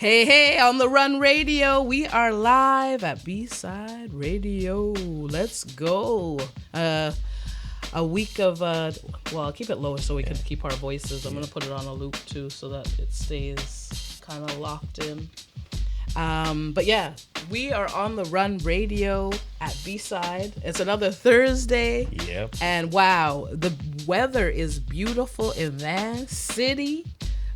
Hey, hey, on the Run Radio, we are live at Bside.Radio. Let's go. A week of, well, I'll keep it lower so we can keep our voices. I'm going to put it on a loop too so that it stays kind of locked in. But yeah, we are on the Run Radio at Bside. It's another Thursday. Yep. And wow, the weather is beautiful in Van City.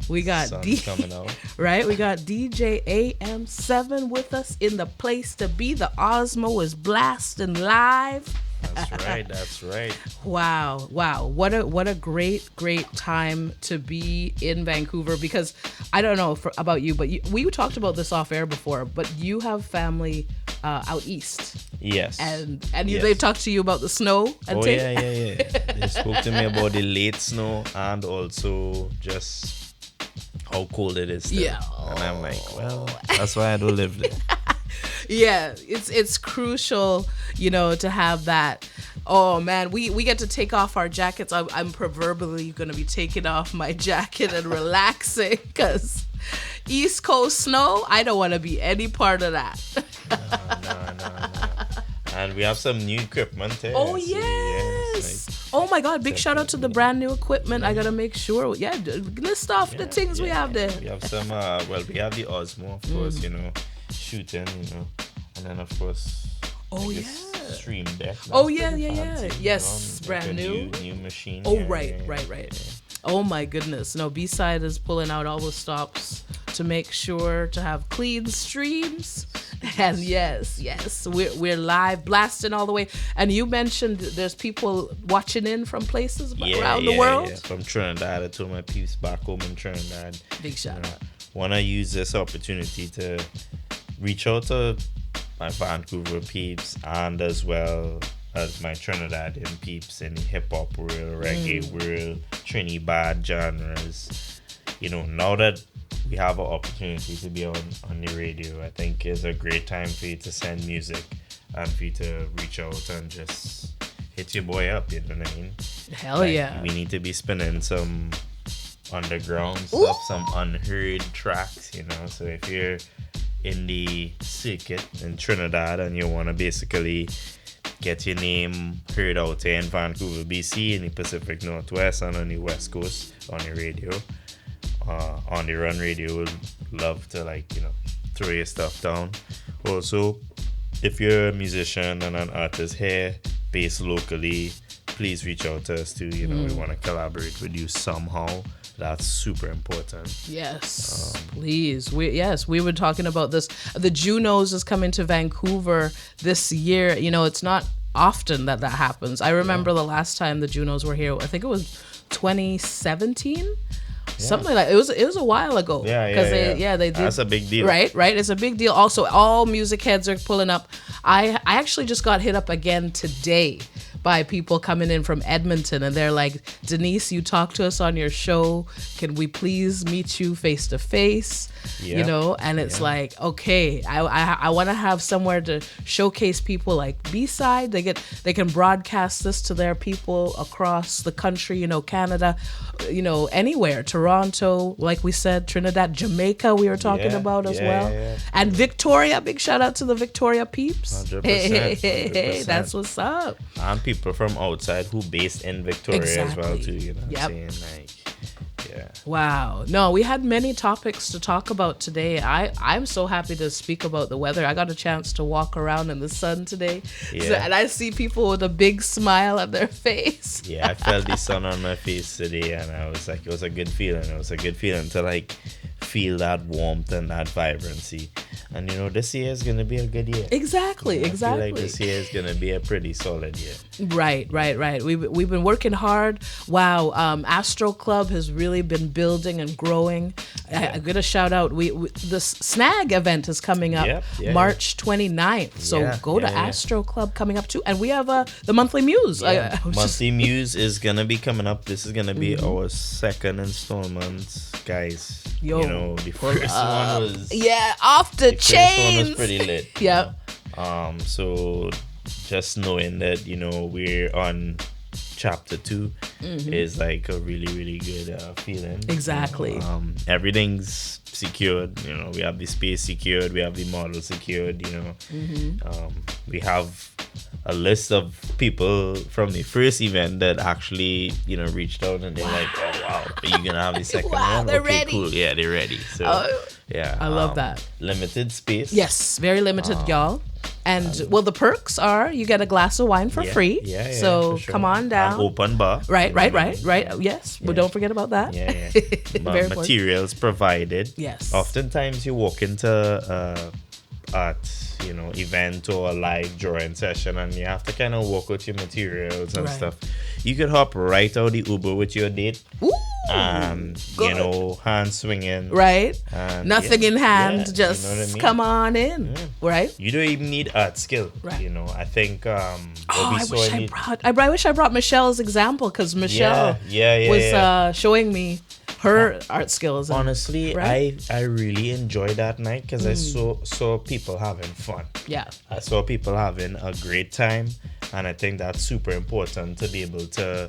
We got coming out. Right? We got DJ AM7 with us in the place to be. The Osmo is blasting live. That's right. Wow. What a great time to be in Vancouver, because I don't know about you, but we talked about this off air before, but you have family out east. Yes. And they've talked to you about the snow? Yeah. They spoke to me about the late snow and also just how cold it is still. Yeah. And I'm like, well, that's why I don't live there. Yeah, it's crucial, to have that. Oh man, we get to take off our jackets. I'm proverbially going to be taking off my jacket and relaxing, because East Coast snow, I don't want to be any part of that. No. And we have some new equipment here. Oh, yes. Oh, my God. Big shout out to the brand new equipment. I got to make sure. Yeah, list off the things we have there. We have some, we have the Osmo, of course, shooting, and then, of course, Stream Deck. Oh, yeah. Yes, brand new. New machine. Oh, right. Oh, my goodness. No, B-Side is pulling out all the stops to make sure to have clean streams. And yes, we're live, blasting all the way. And you mentioned there's people watching in from places around the world. Yeah, from Trinidad. I told my peeps back home in Trinidad. Big shout out. Want to use this opportunity to reach out to my Vancouver peeps and as well as my Trinidadian peeps in the hip-hop world, reggae world, Trinidad genres. Now that we have an opportunity to be on the radio, I think it's a great time for you to send music and for you to reach out and just hit your boy up, you know what I mean? Hell yeah. We need to be spinning some underground stuff, some unheard tracks, so if you're in the circuit in Trinidad and you want to basically get your name heard out here in Vancouver, BC, in the Pacific Northwest and on the West Coast on the radio, on the Run Radio, would love to throw your stuff down. Also, if you're a musician and an artist here based locally, please reach out to us too. We want to collaborate with you somehow. That's super important. Yes, please. We were talking about this. The Junos is coming to Vancouver this year. It's not often that happens. I remember the last time the Junos were here. I think it was 2017. Something like that. It was a while ago. Yeah. They did. That's a big deal. Right. It's a big deal. Also, all music heads are pulling up. I actually just got hit up again today by people coming in from Edmonton, and they're like, Denise, you talked to us on your show. Can we please meet you face to face? And it's like, okay, I want to have somewhere to showcase people like B-Side. They can broadcast this to their people across the country, Canada, anywhere, Toronto, like we said, Trinidad, Jamaica, we were talking about as well. Yeah. And Victoria, big shout out to the Victoria peeps. 100%, Hey, that's what's up. And people from outside who based in Victoria as well too, what I'm saying? Yeah. Wow. No, we had many topics to talk about today. I'm so happy to speak about the weather. I got a chance to walk around in the sun today. Yeah. And I see people with a big smile on their face. Yeah, I felt the sun on my face today, and I was like, it was a good feeling. It was a good feeling to feel that warmth and that vibrancy. And this year is going to be a good year. Exactly. I feel like this year is going to be a pretty solid year. Right. We've been working hard. Wow. Astro Club has really been building and growing. Yeah. I'm going to shout out. The Snag event is coming up March 29th. So go to Astro Club coming up too. And we have the Monthly Muse. Monthly Muse is going to be coming up. This is going to be our second installment, guys. The first one was off the chains. First one was pretty lit. Yeah. So just knowing that we're on chapter 2 is like a really, really good feeling. Exactly. Everything's secured. We have the space secured. We have the model secured. We have a list of people from the first event that actually, reached out and they're like, oh, wow, are you going to have the second one? They're okay, ready. cool. Yeah, they're ready. So, I love that. Limited space. Yes, very limited, y'all. And the perks are you get a glass of wine for free. Yeah, so for sure. come on down. An open bar. Right. Yes, but don't forget about that. Yeah. Very Materials provided. Yes. Oftentimes you walk into art, event or a live drawing session and you have to kind of walk with your materials and stuff. You could hop right out the Uber with your date. Ooh, hand swinging. Right. And nothing in hand. Yeah, just you know what I mean? come on in. Yeah. Right. You don't even need art skill. Right. I think I wish I brought Michelle's example because Michelle was showing me her art skills. Honestly, I really enjoyed that night because I saw people having fun. Yeah. I saw people having a great time, and I think that's super important to be able to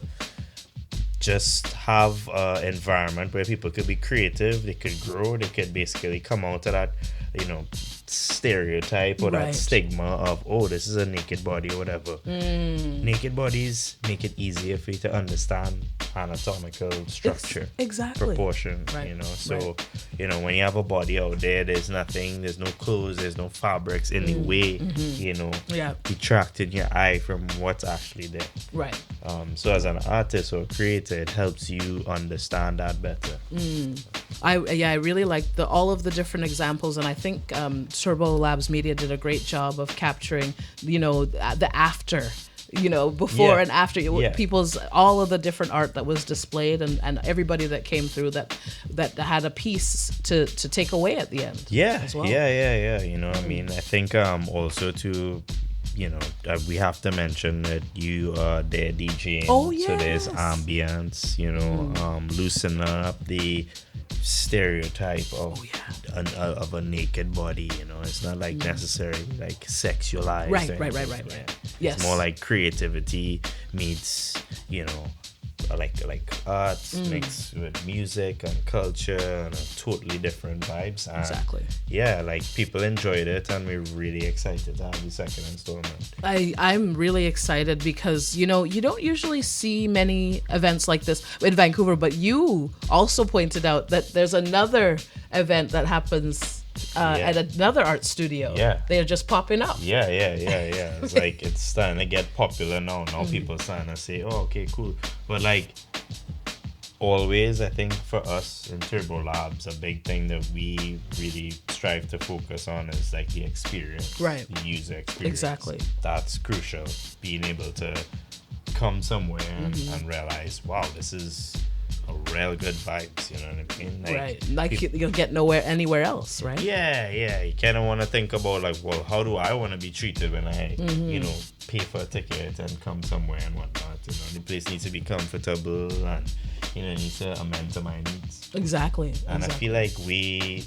just have an environment where people could be creative, they could grow, they could basically come out of that, stereotype or that stigma of, oh, this is a naked body or whatever. Naked bodies make it easier for you to understand anatomical structure, proportion, So, when you have a body out there, there's no clothes, there's no fabrics in the way, detracting your eye from what's actually there. Right. So as an artist or creator, it helps you understand that better. I really like all of the different examples, and I think Turbo Labs Media did a great job of capturing, the after, before and after people's all of the different art that was displayed, and everybody that came through that had a piece to take away at the end. As well. I think also to. We have to mention that you are there DJing. Oh, yes. So there's ambience, loosen up the stereotype of a naked body. It's not like necessarily like sexualized. Right. Yes. It's more like creativity meets, like arts mixed with music and culture and a totally different vibes. And exactly. Yeah, like people enjoyed it and we're really excited to have the second installment. I'm really excited because, you don't usually see many events like this in Vancouver, but you also pointed out that there's another event that happens at another art studio. Yeah. They're just popping up. Yeah. It's like it's starting to get popular now. Now people starting to say, oh, okay, cool. But like always, I think for us in Turbo Labs, a big thing that we really strive to focus on is like the experience. Right. The user experience. Exactly. That's crucial. Being able to come somewhere and realize, wow, this is a real good vibes, you know what I mean? Right. Like you'll get anywhere else, right? Yeah. You kind of want to think about like, well, how do I want to be treated when I, pay for a ticket and come somewhere and whatnot? The place needs to be comfortable and, needs to amend to my needs. Exactly. And I feel like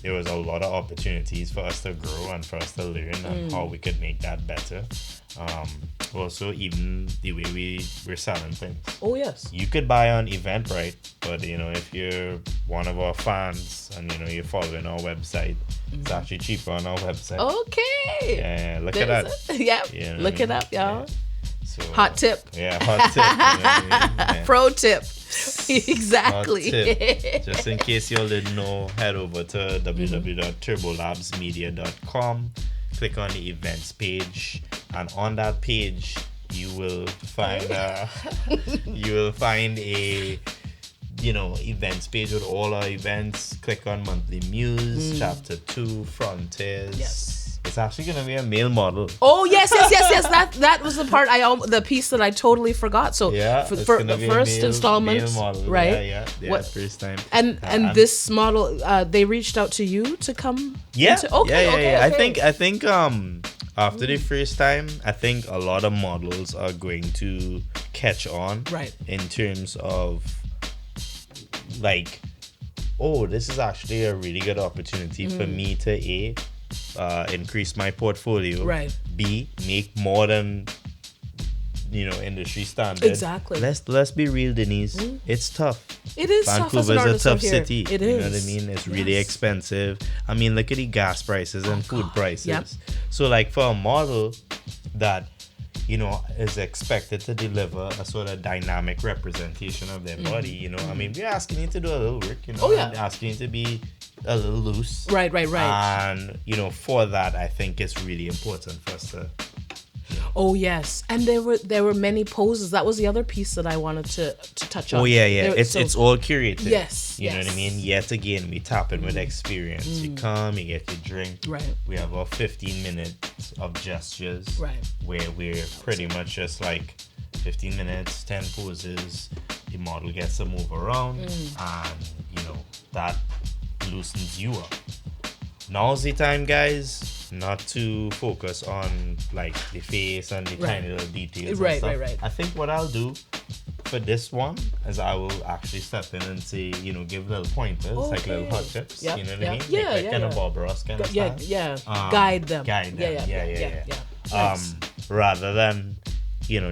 there was a lot of opportunities for us to grow and for us to learn and how we could make that better. Also, even the way we're selling things. Oh, yes. You could buy on Eventbrite, but if you're one of our fans and you're following our website, it's actually cheaper on our website. Okay. Yeah, look at that. Yeah. Look it up, y'all. Yeah. So, hot tip. Yeah, hot tip. Yeah. Pro tip. Exactly. Hot tip. Just in case y'all didn't know, head over to www.turbolabsmedia.com. Click on the events page, and on that page you will find a events page with all our events. Click on monthly muse, chapter 2, frontiers. Yes. It's actually gonna be a male model. Oh yes. That was the part the piece that I totally forgot. So for the first installment, male model. right? Yeah. First time. And this model, they reached out to you to come. Yeah. Okay. I think after the first time, I think a lot of models are going to catch on. Right. In terms of like, oh, this is actually a really good opportunity for me to increase my portfolio. Right. B, make more than industry standard. Exactly. Let's be real, Denise. It's tough. It is Vancouver's tough as an a tough artist out here. city. It You is. know what I mean? It's really expensive. I mean, look at the gas prices and food prices. Yep. So, like, for a model that is expected to deliver a sort of dynamic representation of their body, I mean, we're asking you to do a little work, and asking you to be a little loose. Right. And, for that, I think it's really important for us to. Oh yes, and there were many poses. That was the other piece that I wanted to touch on. Oh yeah. It's all curated. Yes. You know what I mean? Yet again, we tap in with experience. You come, you get your drink. Right. We have our 15 minutes of gestures. Right. Where we're pretty much just like 15 minutes, 10 poses. The model gets to move around, and that loosens you up. Now's the time, guys, not to focus on like the face and the tiny little details. Right. I think what I'll do for this one is I will actually step in and say, give little pointers, like little hot tips. Yep, You know what I mean? Yeah, like kind of Bob Ross kind of style. Yeah. Guide them. Yeah. Nice. Rather than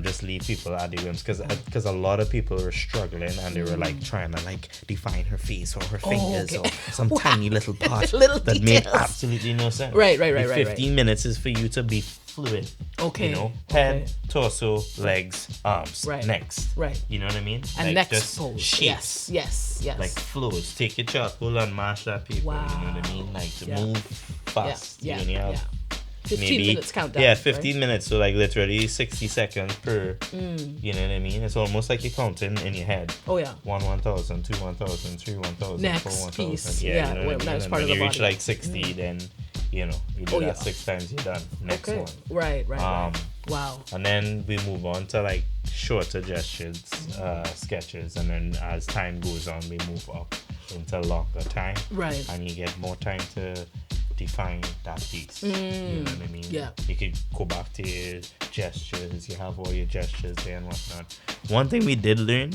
just leave people at the whims, because a lot of people were struggling and they were like trying to like define her face or her fingers or some tiny little part Little that made details. absolutely no sense. Right. 15 minutes is for you to be fluid. Okay. Head, torso, legs, arms. Right. Next. Right. You know what I mean? And like next just pose. shapes. Yes. Like flows. Take your charcoal and mash that people. Wow. You know what I mean? Like to move fast. Yeah. You only have 15 minutes countdown. Yeah, 15 minutes. So like literally 60 seconds per. You know what I mean? It's almost like you're counting in your head. Oh yeah. 1,000, 2,000, 3,000, 1,000, Next 4,000. piece. Yeah, you know what I mean? That's And part when of the you reach body. like 60, then you do that 6 times, you're done. Next one. Right. Wow. And then we move on to like shorter gestures, sketches, and then as time goes on, we move up into longer time. Right. And you get more time to define that piece. You know what I mean? Yeah. You could go back to your gestures. You have all your gestures there and whatnot. One thing we did learn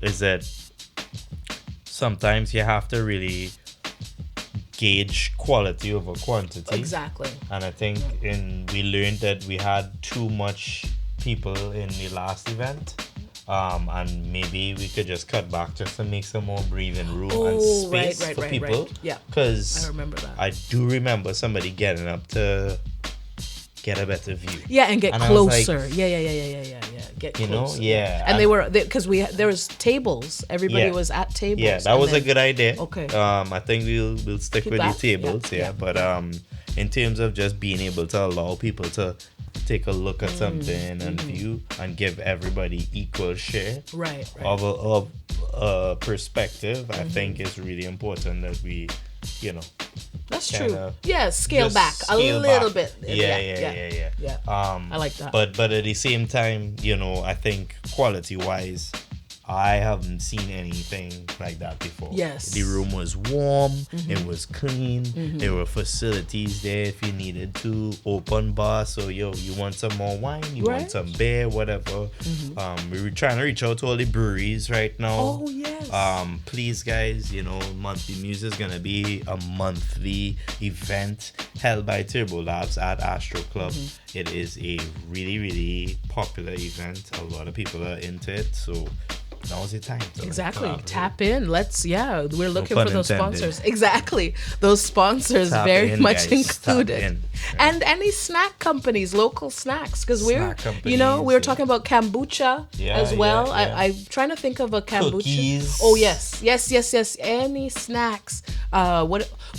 is that sometimes you have to really gauge quality over quantity. Exactly. And I think we learned that we had too much people in the last event. And maybe we could just cut back just to make some more breathing room and space for people. Right. Yeah. Because I remember that. I do remember somebody getting up to get a better view. Yeah, and get And I was closer. like, Yeah. Get closer. And they were because there was tables. Everybody was at tables. Yeah, that was a good idea. Okay. I think we'll stick Keep with that? the tables. Yeah. But in terms of just being able to allow people to take a look at something and view and give everybody equal share of a perspective, I think it's really important that we, That's true. Yeah, scale back a little bit. Yeah. I like that. But at the same time, I think quality wise, I haven't seen anything like that before. Yes. The room was warm. It was clean. There were facilities there if you needed to. Open bar. So, you want some more wine? You want some beer? Whatever. We were trying to reach out to all the breweries right now. Oh, yes. Please, guys, Monthly Muse is going to be a monthly event held by Turbo Labs at Astro Club. It is a really, really popular event. A lot of people are into it. So, now's your time. Exactly. Tap in. We're looking pun for those intended. sponsors. Exactly. Those sponsors Tap very in, much guys. included. Tap in. And any snack companies, local snacks. Because we were companies, talking about kombucha as well. I'm trying to think of a kombucha. Cookies. Oh, yes. Any snacks.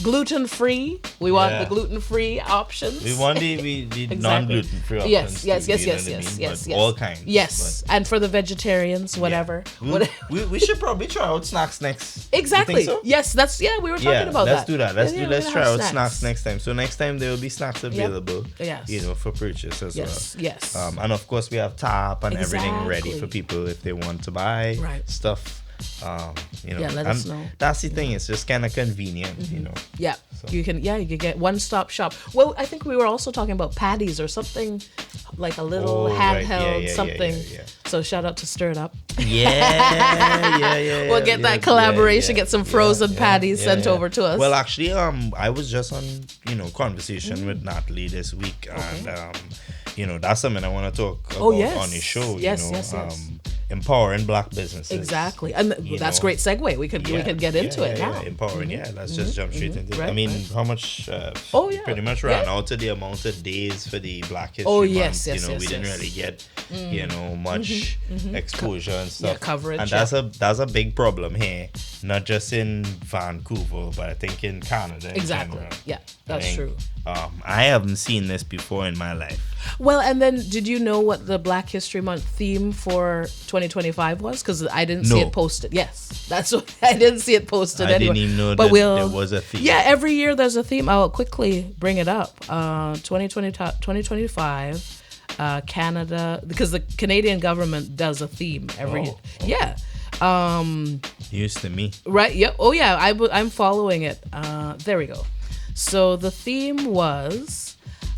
Gluten-free. We want the gluten-free options. We want the non-gluten-free options. Yes. But all kinds. Yes. And for the vegetarians, whatever. We should probably try out snacks next. Exactly. You think so? Yes, we were talking about let's that. do that. Let's try out snacks next time. So next time there will be snacks available. Yes. For purchase as well. Yes. And of course we have tap and everything ready for people if they want to buy stuff. Let us know. That's the thing. It's just kind of convenient, Yeah. So. You can get one-stop shop. Well, I think we were also talking about patties or something like a little handheld something. Yeah. So shout out to Stir It Up. Yeah. We'll get that collaboration. Get some frozen patties sent over to us. Well, actually, I was just on conversation with Natalie this week, and that's something I want to talk about on the show. Yes. Empowering black businesses. Exactly. And that's a great segue. We could get into it now. Empowering, let's just jump straight into it. Right, I mean, how much pretty much ran out to the amount of days for the Black History Month. Yes, we didn't really get much exposure and stuff. Coverage. And that's a big problem here, not just in Vancouver, but I think in Canada in general. Yeah, that's true. I haven't seen this before in my life. Well, and then did you know what the Black History Month theme for 2025 was? Because I didn't see it posted. Yes, that's what I didn't see it posted anywhere. I didn't even know that there was a theme. Yeah, every year there's a theme. I'll quickly bring it up. 2025, Canada, because the Canadian government does a theme every year. Yeah. News to me. Right. Yeah. Oh, yeah. I'm following it. There we go. So the theme was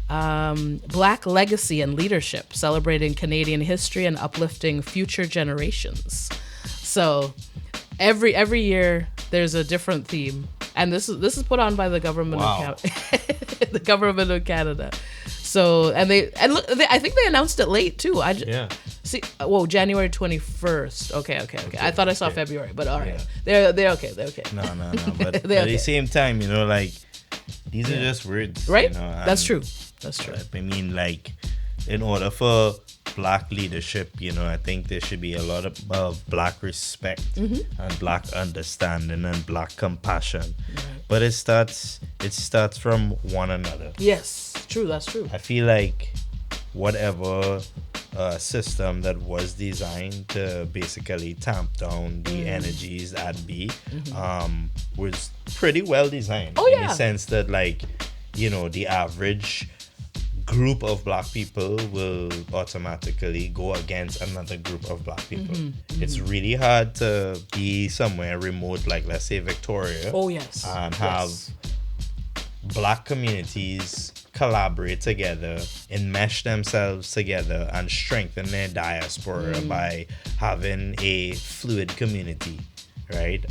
Black Legacy and Leadership, celebrating Canadian history and uplifting future generations. So every year there's a different theme, and this is put on by the government of the government of Canada. So I think they announced it late too. See, January 21st. Okay. I thought I saw February, but all right. Yeah. They're okay. No. But at the same time, these are just words, right? That's true. I mean, like, in order for black leadership, I think there should be a lot of black respect and black understanding and black compassion. Right. But it starts from one another. Yes, true. That's true. I feel like whatever system that was designed to basically tamp down the energies at B was pretty well designed. In the sense that, like, the average group of black people will automatically go against another group of black people. It's really hard to be somewhere remote, like, let's say Victoria. And have black communities collaborate together, enmesh themselves together, and strengthen their diaspora by having a fluid community, right?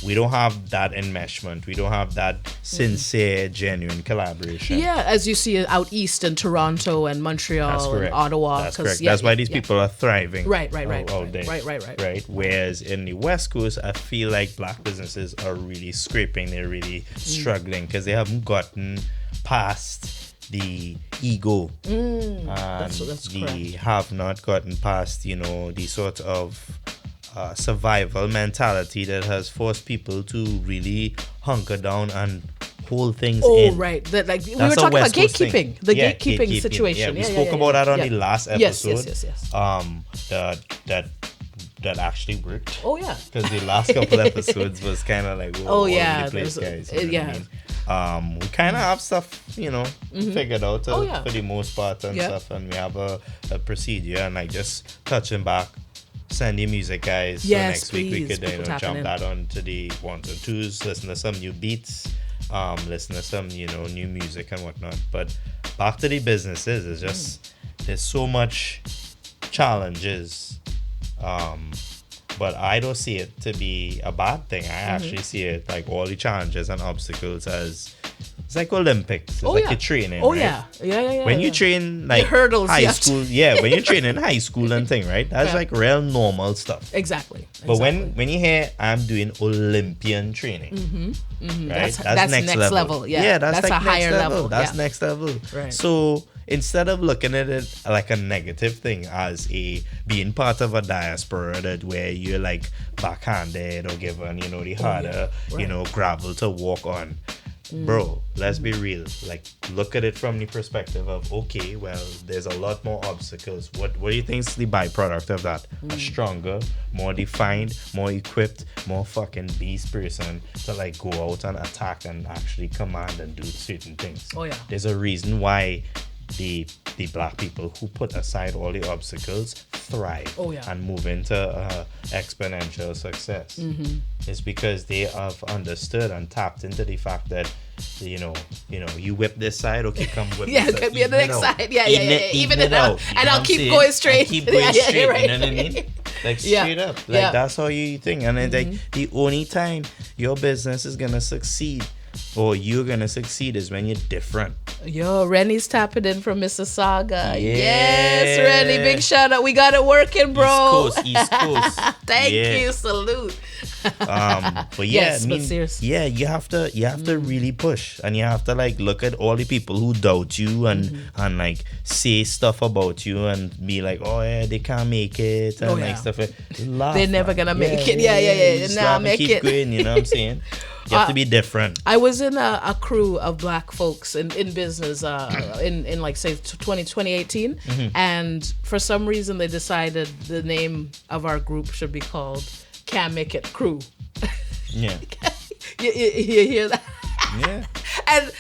We don't have that enmeshment. We don't have that sincere, genuine collaboration. Yeah, as you see out east in Toronto and Montreal and Ottawa. That's correct. That's why these people are thriving. Right. All day. Right. Whereas in the West Coast, I feel like black businesses are really scraping. They're really struggling because they haven't gotten past the ego. That's they correct. have not gotten past, the sort of survival mentality that has forced people to really hunker down and hold things in. Oh, right. We were talking about gatekeeping. The gatekeeping situation. Yeah, we spoke about that on the last episode. Yes. That actually worked. Oh, yeah. Because the last couple episodes was kind of like, whoa, all over the place, guys. You know what I mean? We kind of have stuff, figured out for the most part and stuff. And we have a procedure, and like just touching back, send your music, guys. So next week we could jump that on to the ones and twos, listen to some new beats, listen to some new music and whatnot. But back to the businesses, it's just there's so much challenges, but I don't see it to be a bad thing. I actually see it like all the challenges and obstacles as it's like Olympics. It's like you're training. Right? When you train like hurdles, high school, when you train in high school and thing, right? That's like real normal stuff. Exactly. But when you hear I'm doing Olympian training, right? That's next level. Yeah, that's like a higher level. That's next level. Right. So instead of looking at it like a negative thing as being part of a diaspora that where you're like backhanded or given, the harder, gravel to walk on. Bro, let's be real. Like, look at it from the perspective of, okay, well, there's a lot more obstacles. What do you think is the byproduct of that? A stronger, more defined, more equipped, more fucking beast person to like go out and attack and actually command and do certain things. There's a reason why the black people who put aside all the obstacles thrive and move into exponential success. It's because they have understood and tapped into the fact that you whip this side, okay, come whip this side. Be on the next side. Even it out. And I'll keep going straight. Keep going straight, right. You know what I mean? Like straight up. Like that's how you think. And it's like the only time your business is gonna succeed or you're gonna succeed is when you're different. Yo, Rennie's tapping in from Mississauga. Yes, Rennie, big shout out. We got it working, bro. East Coast. Thank you, salute. But yeah, yes, but seriously. Yeah, you have to really push, and you have to like look at all the people who doubt you and like say stuff about you and be like, oh yeah, they can't make it and like stuff. Laugh, they're never gonna make it. Yeah. Nah, make keep it. Going, you know what I'm saying? You have to be different. I was in a crew of black folks in business in like say 2018, and for some reason they decided the name of our group should be called Can't Make It Crew. Yeah. you hear that? Yeah. And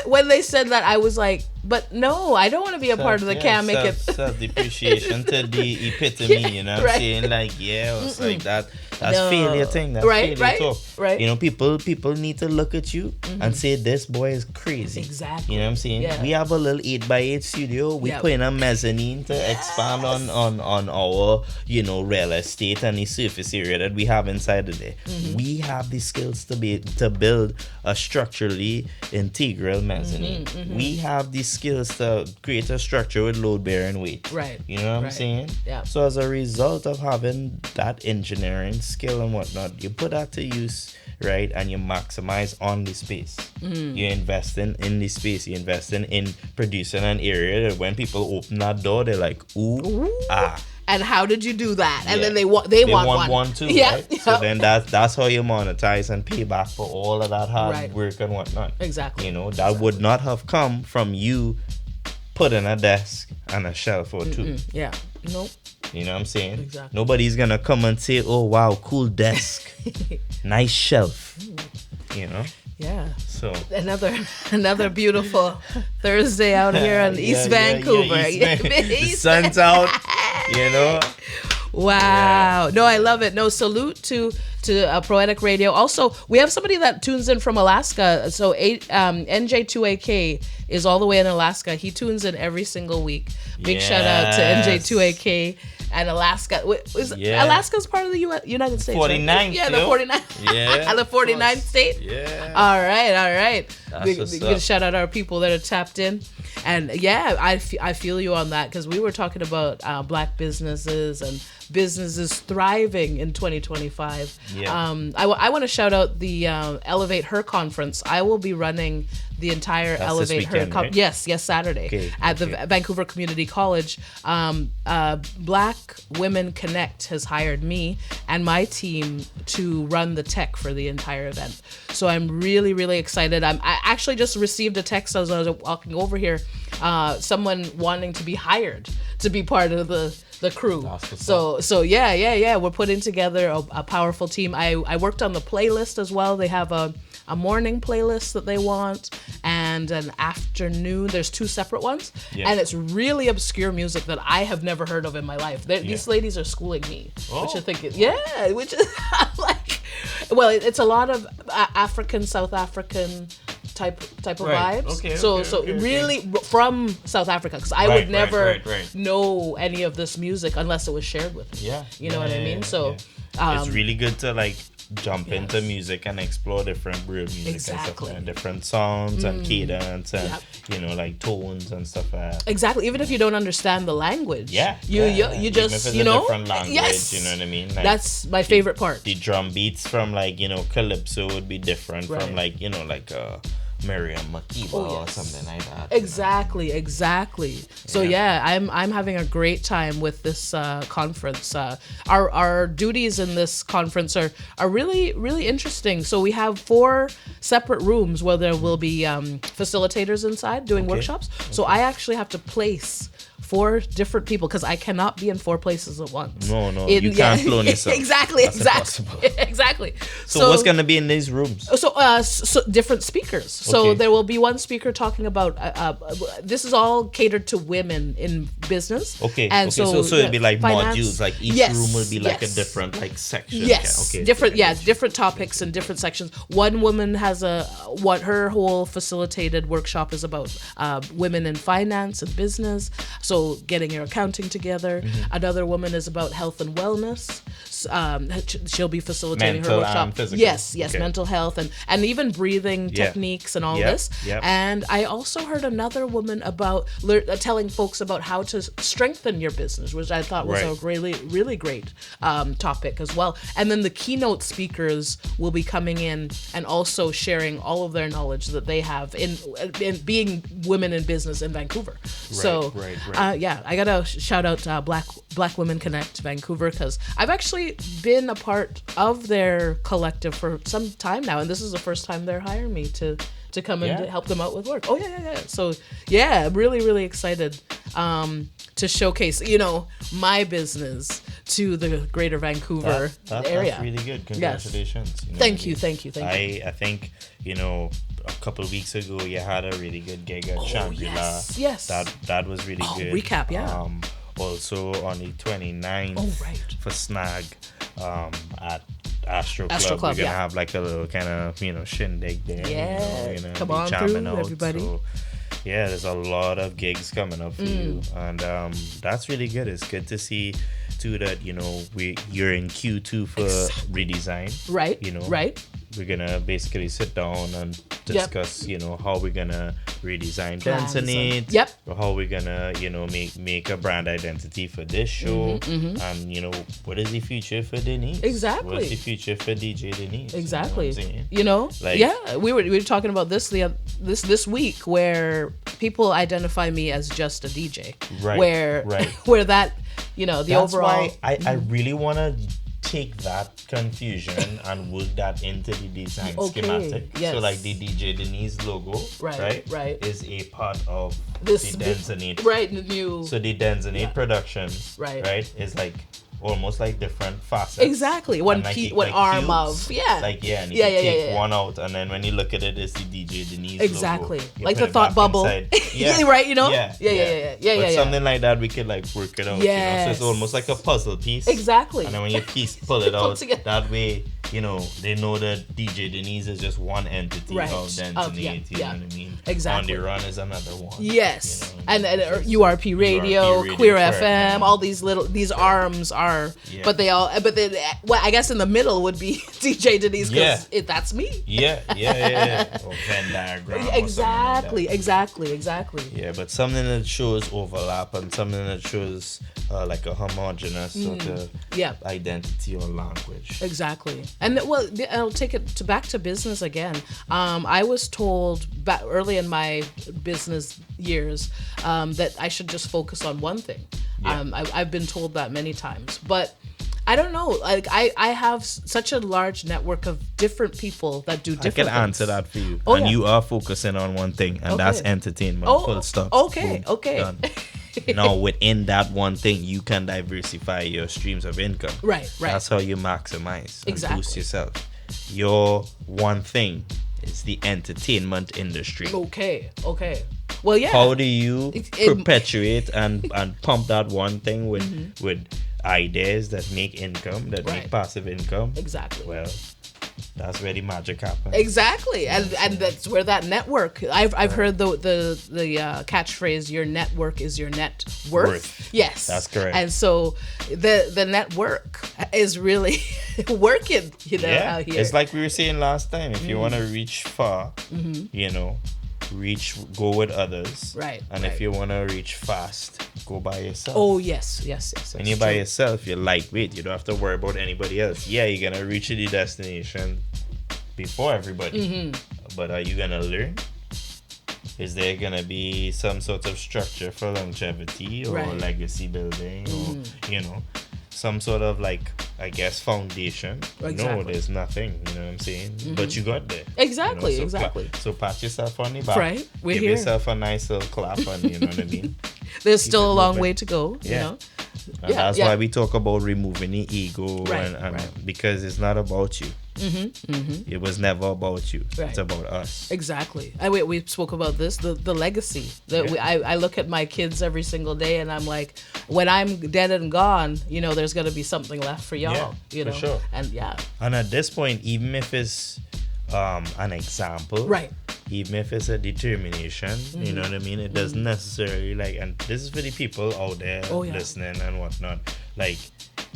when they said that, I was like, but no, I don't want to be a part of the Can't Make It. Self-depreciation to the epitome, you know what I'm saying? Like, yeah, it's like that. That's failure thing. That's failure talk. Right. You know, people need to look at you and say, this boy is crazy. Exactly. You know what I'm saying? Yeah. We have a little 8x8 studio. We put in a mezzanine to expand on our, you know, real estate and the surface area that we have inside of there. We have the skills to build a structurally integral mezzanine. We have the skills to create a structure with load bearing weight. Right. You know what I'm saying? Yeah. So as a result of having that engineering skill and whatnot, you put that to use, right? And you maximize on the space. You're investing in the space. You're investing in producing an area that when people open that door, they're like, ooh. And how did you do that? And then they want one too, right? So then that's how you monetize and pay back for all of that hard work and whatnot. Exactly. You know, that would not have come from you putting a desk and a shelf or two. Yeah. Nope. You know what I'm saying? Exactly. Nobody's gonna come and say, oh wow, cool desk. Nice shelf. You know? Yeah. So another beautiful Thursday out here in East Vancouver. The sun's out, you know. Wow. No, I love it. No, salute to Poetic Radio. Also, we have somebody that tunes in from Alaska. So NJ2AK is all the way in Alaska. He tunes in every single week. Big shout out to NJ2AK. And Alaska, Alaska's part of the United States. 49th, right? Yeah, the 49th. Yeah, the 49th state. Yeah. All right. Good shout out our people that are tapped in. And yeah, I feel you on that, because we were talking about black businesses and businesses thriving in 2025. Yeah. I want to shout out the Elevate Her conference. I will be running the entire Elevate Her right? Yes, Saturday at the Vancouver Community College. Black Women Connect has hired me and my team to run the tech for the entire event. So I'm really, really excited. I actually just received a text as I was walking over here, someone wanting to be hired to be part of the crew. So yeah. We're putting together a powerful team. I worked on the playlist as well. They have a morning playlist that they want and an afternoon. There's two separate ones, and it's really obscure music that I have never heard of in my life. These ladies are schooling me, which I think which is like, well, it's a lot of South African type of vibes. So really from South Africa, because I would never know any of this music unless it was shared with me. You know what I mean? So it's really good to like jump into music and explore different world music and stuff, and different sounds and cadence and you know, like tones and stuff like that. Exactly. Even if you don't understand the language, you just, you know, different language, you know what I mean? Like, that's my favorite part. The drum beats from like, you know, calypso would be different from like, you know, like Miriam Makeba or something like that. Exactly. So I'm having a great time with this conference. Our duties in this conference are really, really interesting. So we have 4 separate rooms where there will be facilitators inside doing workshops. So I actually have to place 4 different people, because I cannot be in 4 places at once. No, you can't clone yourself. Exactly. So what's gonna be in these rooms? So different speakers. So there will be one speaker talking about this is all catered to women in business. So it'd be like finance, modules. Like each room will be like a different like section. Different topics and different sections. One woman has what her whole facilitated workshop is about women in finance and business. So getting your accounting together. Another woman is about health and wellness. She'll be facilitating Mental her workshop. and physical. Yes, Okay. mental health and even breathing techniques and all this. Yep. And I also heard another woman about telling folks about how to strengthen your business, which I thought was a really, really great topic as well. And then the keynote speakers will be coming in and also sharing all of their knowledge that they have in being women in business in Vancouver. I gotta shout out Black Women Connect Vancouver, because I've actually been a part of their collective for some time now, and this is the first time they're hiring me to come and help them out with work. So I'm really, really excited to showcase, my business to the greater Vancouver area. That's really good. Congratulations. Yes. Thank you. I think, a couple of weeks ago you had a really good gig at Shangri-La. Yes. That was really good. Recap, yeah. Also on the 29th for Snag at Astro Club, we're gonna have like a little kind of shindig there. Yeah, come on through, everybody. So, there's a lot of gigs coming up for you, and that's really good. It's good to see too that you're in Q2 for redesign. Right. Right. We're gonna basically sit down and discuss, how we're gonna redesign Densonate. Or how we're gonna, make a brand identity for this show. And what is the future for Denise? Exactly. What's the future for DJ Denise? Exactly. We were talking about this this week, where people identify me as just a DJ. Right. Where that, the That's overall. Why I really wanna take that confusion and work that into the design schematic. Yes. So like the DJ Denise logo, right, is a part of this, the Densonate. Right, new. So the Densonate Productions, right, is like almost like different facets. Exactly. One arm cubes, of and you can take one out, and then when you look at it, it's the DJ Denise exactly logo. Like the thought bubble. Right, But something like that, we could like work it out. So it's almost like a puzzle piece. Exactly. And then when you pull it out, that way they know that DJ Denise is just one entity of Densonate. You know what I mean? Exactly. On the Run is another one. Yes. And URP Radio, Queer FM, all these arms are. But I guess in the middle would be DJ Denise, because that's me. Or Venn diagram. Exactly. Yeah, but something that shows overlap and something that shows like a homogenous sort of identity or language. Exactly. And I'll take it back to business again. I was told early in my business years that I should just focus on one thing. I've been told that many times, but I don't know. Like I have such a large network of different people that do different things. I can answer that for you. You are focusing on one thing, and that's entertainment. Full stop. Okay. Boom, done. Now, within that one thing, you can diversify your streams of income. Right. That's how you maximize and boost yourself. Your one thing is the entertainment industry. Okay. Well, yeah. How do you perpetuate and pump that one thing with ideas that make income, that make passive income? Exactly. Well, that's where the magic happens. Exactly, and that's where that network. I've heard the catchphrase, "Your network is your net worth." Yes, that's correct. And so the network is really working. Out here. It's like we were saying last time. If you want to reach far, go with others. Right. And if you want to reach fast, go by yourself. Oh, yes. When you're by yourself, you're lightweight. You don't have to worry about anybody else. Yeah, you're going to reach the destination before everybody. But are you going to learn? Is there going to be some sort of structure for longevity or legacy building or, some sort of foundation? Exactly. No, there's nothing, you know what I'm saying? But you got there. Exactly, So pat yourself on the back. Right, Give yourself a nice little clap and you know what I mean? There's still a long way to go, And that's why we talk about removing the ego and because it's not about you. It was never about you. It's about us. Exactly. We spoke about this, the legacy. I look at my kids every single day and I'm like, when I'm dead and gone, there's going to be something left for y'all. For sure. And And at this point, even if it's an example, even if it's a determination, you know what I mean? It doesn't necessarily like, and this is for the people out there listening and whatnot. Like,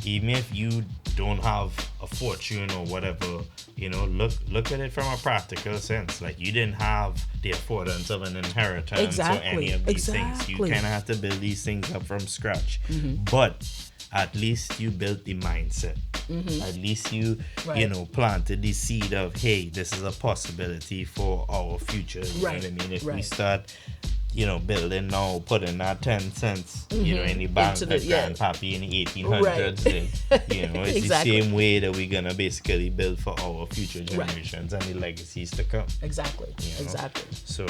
even if you don't have a fortune or whatever, you know, look at it from a practical sense. Like, you didn't have the affordance of an inheritance or any of these things. You kind of have to build these things up from scratch. But at least you built the mindset. At least you, you know, planted the seed of, hey, this is a possibility for our future. You know what I mean? If we start, you know, building now, putting that 10 cents, you know, in the bank that grandpappy in the 1800s did, you know, it's the same way that we're going to basically build for our future generations and the legacies to come. Exactly. You know? Exactly. So,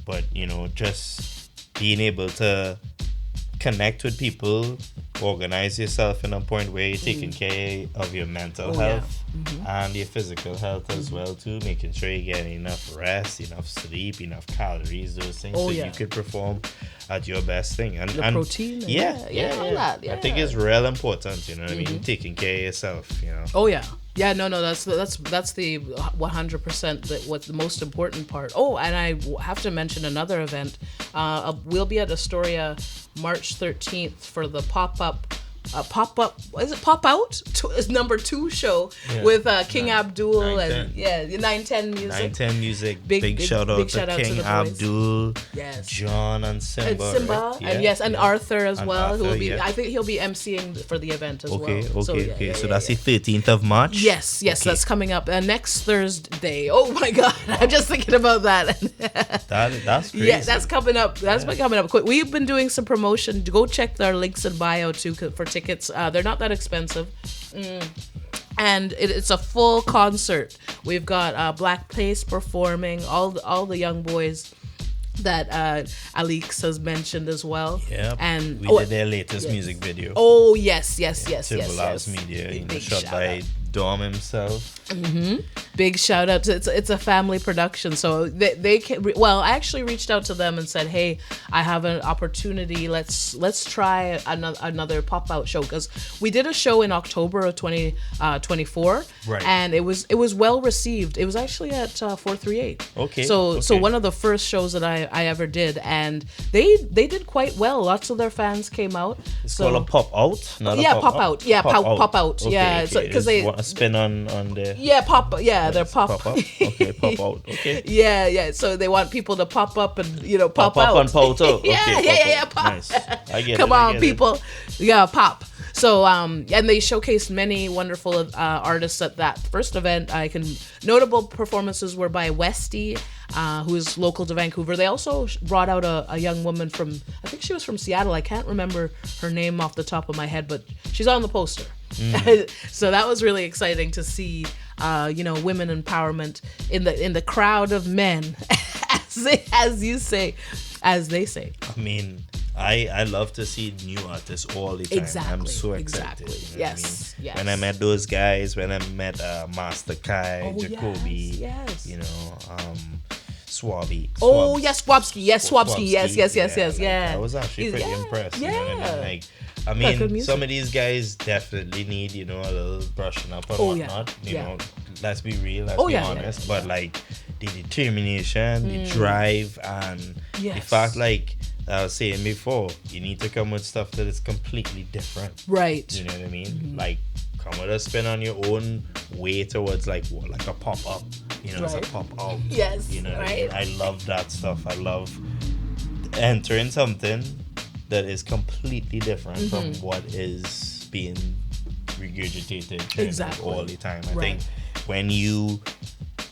but, you know, just being able to connect with people, organize yourself in a point where you're taking care of your mental health and your physical health as well too, making sure you get enough rest, enough sleep, enough calories, those things, so you could perform at your best thing. And protein, all that. I think it's real important, you know what I mean, taking care of yourself, you know. That's the 100% what's the most important part. Oh, and I have to mention another event. We'll be at Astoria March 13th for the pop-up, is it Pop-Out? It's number 2 show with King Abdul and 910 Music. 910 Music. Big shout out to King Abdul, John and Simba. Right? And Arthur as well. Who will be? I think he'll be emceeing for the event as well. Okay. So that's the 13th of March? Yes, that's coming up next Thursday. Oh my God, I'm just thinking about that. That's crazy. Yeah, that's coming up. That's been coming up quick. We've been doing some promotion. Go check our links in bio too for tickets. They're not that expensive. And it's a full concert. We've got Black Pace performing, all the young boys that Alix has mentioned as well. Yeah, and we did their latest music video. Oh yes. Tibulas Media, you know, shot by Dom himself. Big shout out to it's a family production, so they can, well, I actually reached out to them and said, hey, I have an opportunity, let's try another pop-out show, because we did a show in October of 2024 and it was well received. It was actually at 438. So one of the first shows that I ever did, and they did quite well. Lots of their fans came out. It's called a pop-out? Pop-out. Pop-out. Yeah, because they want to spin on the they're pop out. Okay, pop out. Okay. Yeah. So they want people to pop up and pop out. Pop and pop out. Yeah. Pop. Nice. I get Come it. on, people. Yeah, pop. So and they showcased many wonderful artists at that first event. Notable performances were by Westy, who is local to Vancouver. They also brought out a young woman from, I think she was from Seattle. I can't remember her name off the top of my head, but she's on the poster. So that was really exciting to see, women empowerment in the crowd of men, as they say. I mean, I love to see new artists all the time. Exactly. I'm so excited. Exactly. You know what I mean? When I met those guys, when I met Master Kai, Jacoby, Swabby. Oh yes, Swabsky. Yes, Swabsky. Yes. I was actually pretty impressed. You know what I mean? Some of these guys definitely need, a little brushing up and whatnot. You know, let's be real, let's be honest. But like the determination, the drive, and the fact, like I was saying before, you need to come with stuff that is completely different. Right. You know what I mean? Mm-hmm. Like, come with a spin on your own way towards like a pop up. It's a pop out. Yes. You know what I mean? I love that stuff. I love entering something that is completely different from what is being regurgitated all the time. I think when you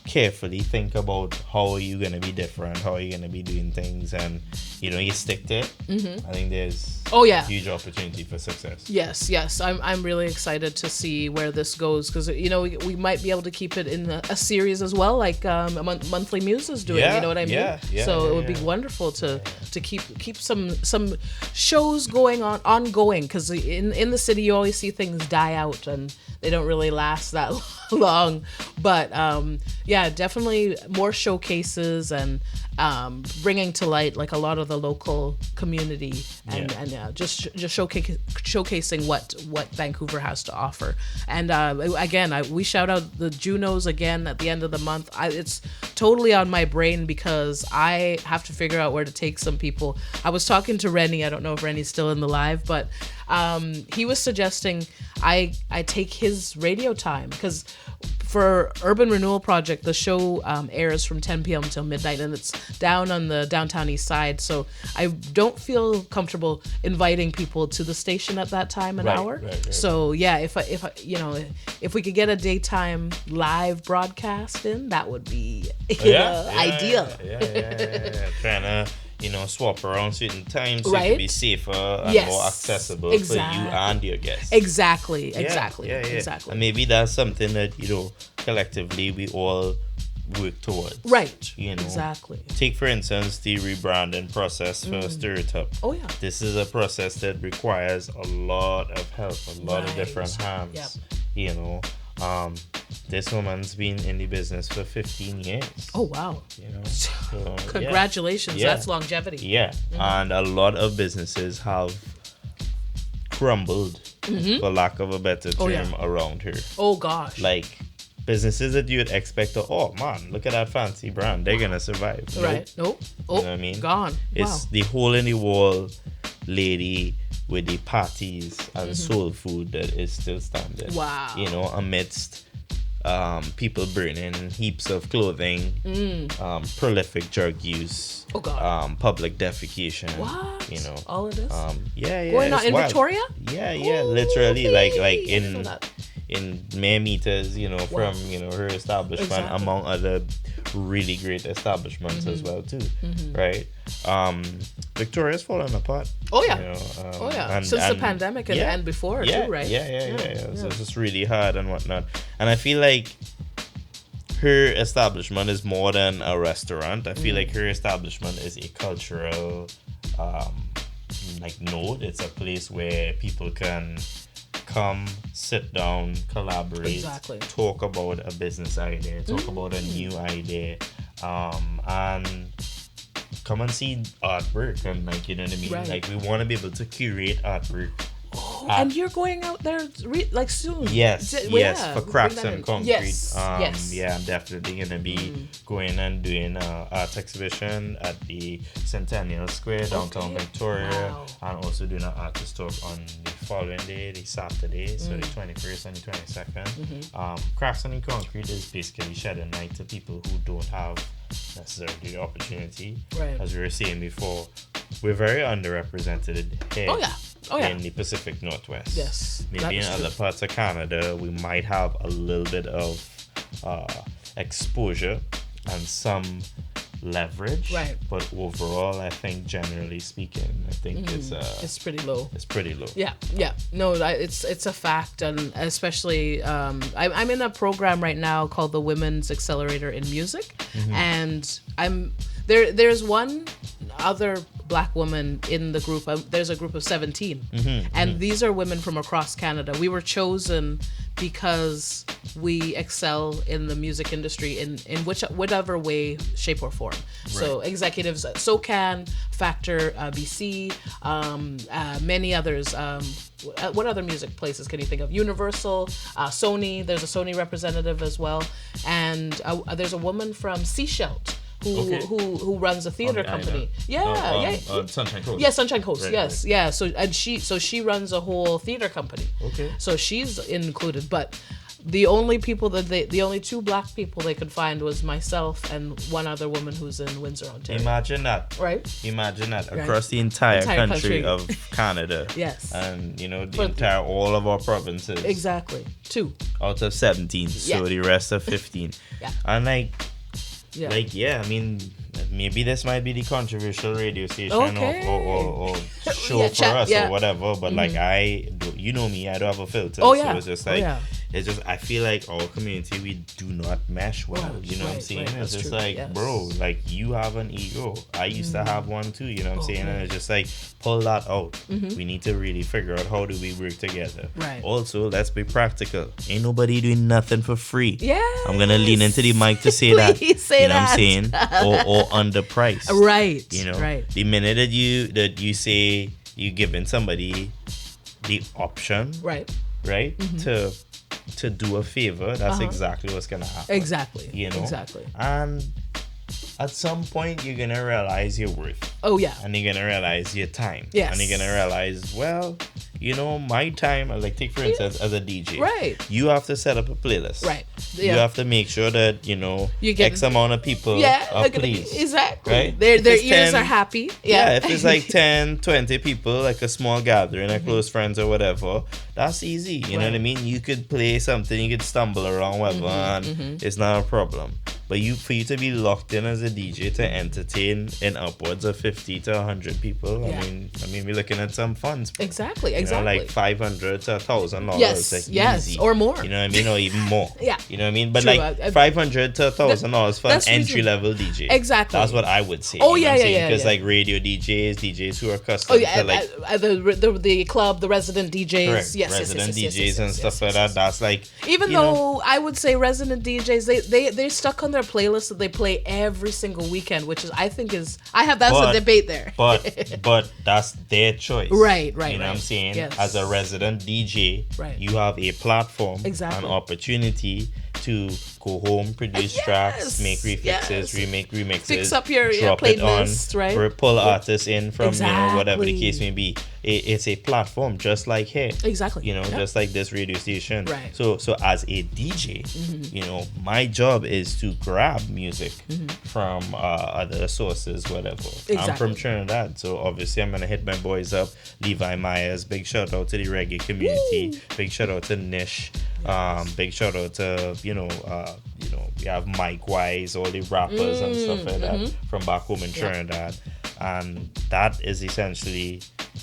carefully think about how are you going to be different, how are you going to be doing things, and you stick to it, I think there's huge opportunity for success. Yes. I'm really excited to see where this goes, because we might be able to keep it in a series as well, like Monthly Muse is doing. You know what I mean? It would be wonderful to keep some shows ongoing, because in the city you always see things die out and they don't really last that long. But definitely more showcases and bringing to light like a lot of the local community and just showcasing what Vancouver has to offer. And again, we shout out the Junos again at the end of the month. It's totally on my brain because I have to figure out where to take some people. I was talking to Rennie. I don't know if Rennie's still in the live, but he was suggesting I take his radio time because for Urban Renewal Project, the show airs from 10 p.m. till midnight, and it's down on the downtown east side. So I don't feel comfortable inviting people to the station at that time, an hour. Right. So yeah, if we could get a daytime live broadcast in, that would be ideal. Trying to swap around certain times so it can be safer and more accessible for you and your guests. Exactly. And maybe that's something that, collectively we all work towards. Right. Exactly. Take, for instance, the rebranding process for Stereotype. Oh, yeah. This is a process that requires a lot of help, a lot of different hands. Yep. This woman's been in the business for 15 years. Oh, wow. So, congratulations. That's longevity. Yeah. And a lot of businesses have crumbled, for lack of a better term, around her. Oh, gosh. Like businesses that you'd expect to, oh, man, look at that fancy brand. They're going to survive. Right. Nope. Oh, you know what I mean? Gone. It's the hole in the wall lady with the parties and soul food that is still standing. Wow. Amidst people burning heaps of clothing, prolific drug use, public defecation. What? All of this? Going on in wild. Victoria? Literally, like in mere meters, from her establishment, among other really great establishments as well too, right? Victoria's fallen apart. Since the pandemic and before too, right? So it's just really hard and whatnot. And I feel like her establishment is more than a restaurant. I feel like her establishment is a cultural node. It's a place where people can come, sit down, collaborate, talk about a business idea, talk about a new idea, and come and see artwork and you know what I mean? Right. Like we want to be able to curate artwork. And you're going out there soon. Yes, for Cracks and Concrete. Yes. Yeah, I'm definitely gonna be going and doing an art exhibition at the Centennial Square downtown Victoria, and also doing an artist talk on the following day, the Saturday, so the 21st and the 22nd. Cracks and Concrete is basically shedding light to people who don't have necessarily the opportunity. Right. As we were saying before, we're very underrepresented here. In the Pacific Northwest. Yes. Maybe in other parts of Canada, we might have a little bit of exposure and some leverage. Right. But overall, I think, generally speaking, it's pretty low. It's pretty low. Yeah. No, it's a fact, and especially I'm in a program right now called the Women's Accelerator in Music, and there's one other Black woman in the group. There's a group of 17, and these are women from across Canada. We were chosen because we excel in the music industry in whatever way, shape, or form. Right. So executives at SoCan, Factor, BC, many others. What other music places can you think of? Universal, Sony. There's a Sony representative as well, and there's a woman from Seashelt who runs a theater company. Sunshine Coast. Yeah, Sunshine Coast. Right. Yeah. So she runs a whole theater company. Okay. So she's included, but the only people the only two Black people they could find was myself and one other woman who's in Windsor, Ontario. Imagine that. Right. Imagine that across the entire country of Canada. Yes. And all of our provinces. Exactly. 2 out of 17. So the rest of 15. And I mean, maybe this might be the controversial radio station or show for us or whatever, but like you know me, I don't have a filter. So it's just It's just I feel like our community, we do not mesh well. Right, You know what I'm right, saying? right, It's that's just true, like, yes. bro, like you have an ego. I used to have one too. You know what I'm saying? And it's just like pull that out. We need to really figure out how do we work together. Right. Also, let's be practical. Ain't nobody doing nothing for free. Yeah. I'm gonna lean into the mic to say that. Please say you know that. what I'm saying? Or underpriced. Right. You know, Right. the minute that you say you giving somebody the option, Right. to do a favor, that's exactly what's gonna happen. Exactly. You know, Exactly. and at some point you're gonna realize your worth, Oh yeah. and you're gonna realize your time. Yes. And you're gonna realize, well, you know, my time, like take for instance as a DJ, Right. you have to set up a playlist, Right. You Yeah. have to make sure that you know You get- X amount of people Yeah. are look at- pleased. Exactly. Right? Their If it's ears 10 are happy. Yeah, Yeah. if it's like 10, 20 people, like a small gathering, like close friends or whatever, that's easy. You know what I mean? You could play something, you could stumble around, whatever, and it's not a problem. But for you to be locked in as a DJ to entertain in upwards of 50 to 100 people, Yeah. I mean, we're looking at some funds. Bro. Exactly. You know, Exactly. like $500 to $1,000. Yes, like yes, easy. or more. You know what I mean? Or even more. Yeah. You know what I mean? But True, like $500 to $1,000 for an that's entry level DJ. Exactly. That's what I would say. Oh, you know yeah, what I'm yeah, saying? yeah, Because yeah. like radio DJs who are Oh accustomed yeah, to like the club, the resident DJs, correct, yes, resident yes, DJs and stuff like that. That's like Even you know, though I would say resident DJs, they're stuck on their playlist that they play every single weekend, which is that's But- a debate there. but that's their choice. Right, You know what I'm right. saying? Yes. As a resident DJ, Right. you have a platform, Exactly. an opportunity to go home, produce tracks, make refixes, yes. remixes, Fix up your drop it on, playlist, right? or pull artists in from whatever the Exactly. case may be. It's a platform just like here. Exactly. You know, Yeah. just like this radio station. Right. So as a DJ, you know, my job is to grab music from other sources, whatever. I'm Exactly. from Trinidad, so obviously I'm gonna hit my boys up. Levi Myers, big shout out to the reggae community. Woo! Big shout out to Nish. Big shout out to we have Mike Wise, all the rappers and stuff like that from back home in Trinidad, and that is essentially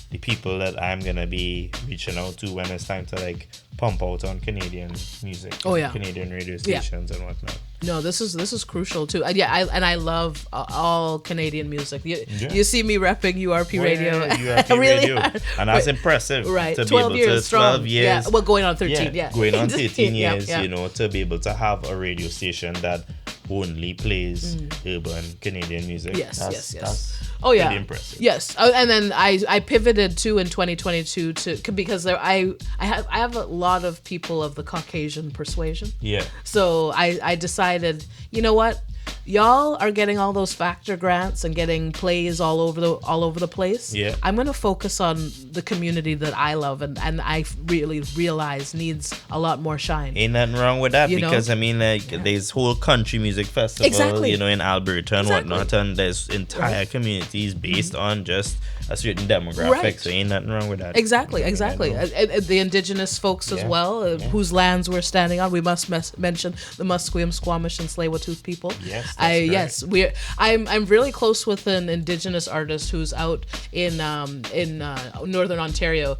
the people that I'm gonna be reaching out to when it's time to like pump out on Canadian music, Oh, yeah. Canadian radio stations and whatnot. No, this is crucial too. I love all Canadian music. Yeah. You see me repping URP Radio. URP Really radio, hard. and that's But- impressive. Right, To be 12 able years to, strong. 12 years. Yeah, well, going on 13. Yeah, Going on 13 Yeah, years, yeah. you know, to be able to have a radio station that only plays urban Canadian music. Yes, That's Oh yeah, pretty impressive. Yes, and then I pivoted too in 2022 because I have a lot of people of the Caucasian persuasion. Yeah. So I decided, you know what, y'all are getting all those factor grants and getting plays all over the place. Yeah. I'm gonna focus on the community that I love and I really realize needs a lot more shine. Ain't nothing wrong with that, You know? because I mean, like, there's whole country music festival, Exactly. you know, in Alberta and Exactly. whatnot, and there's entire communities based on just a certain demographic. Right. So ain't nothing wrong with that. Exactly. You know? And the indigenous folks as Yeah. well, whose lands we're standing on. We must mention the Musqueam, Squamish, and Tsleil-Waututh people. Yes, that's correct. I'm really close with an indigenous artist who's out in Northern Ontario,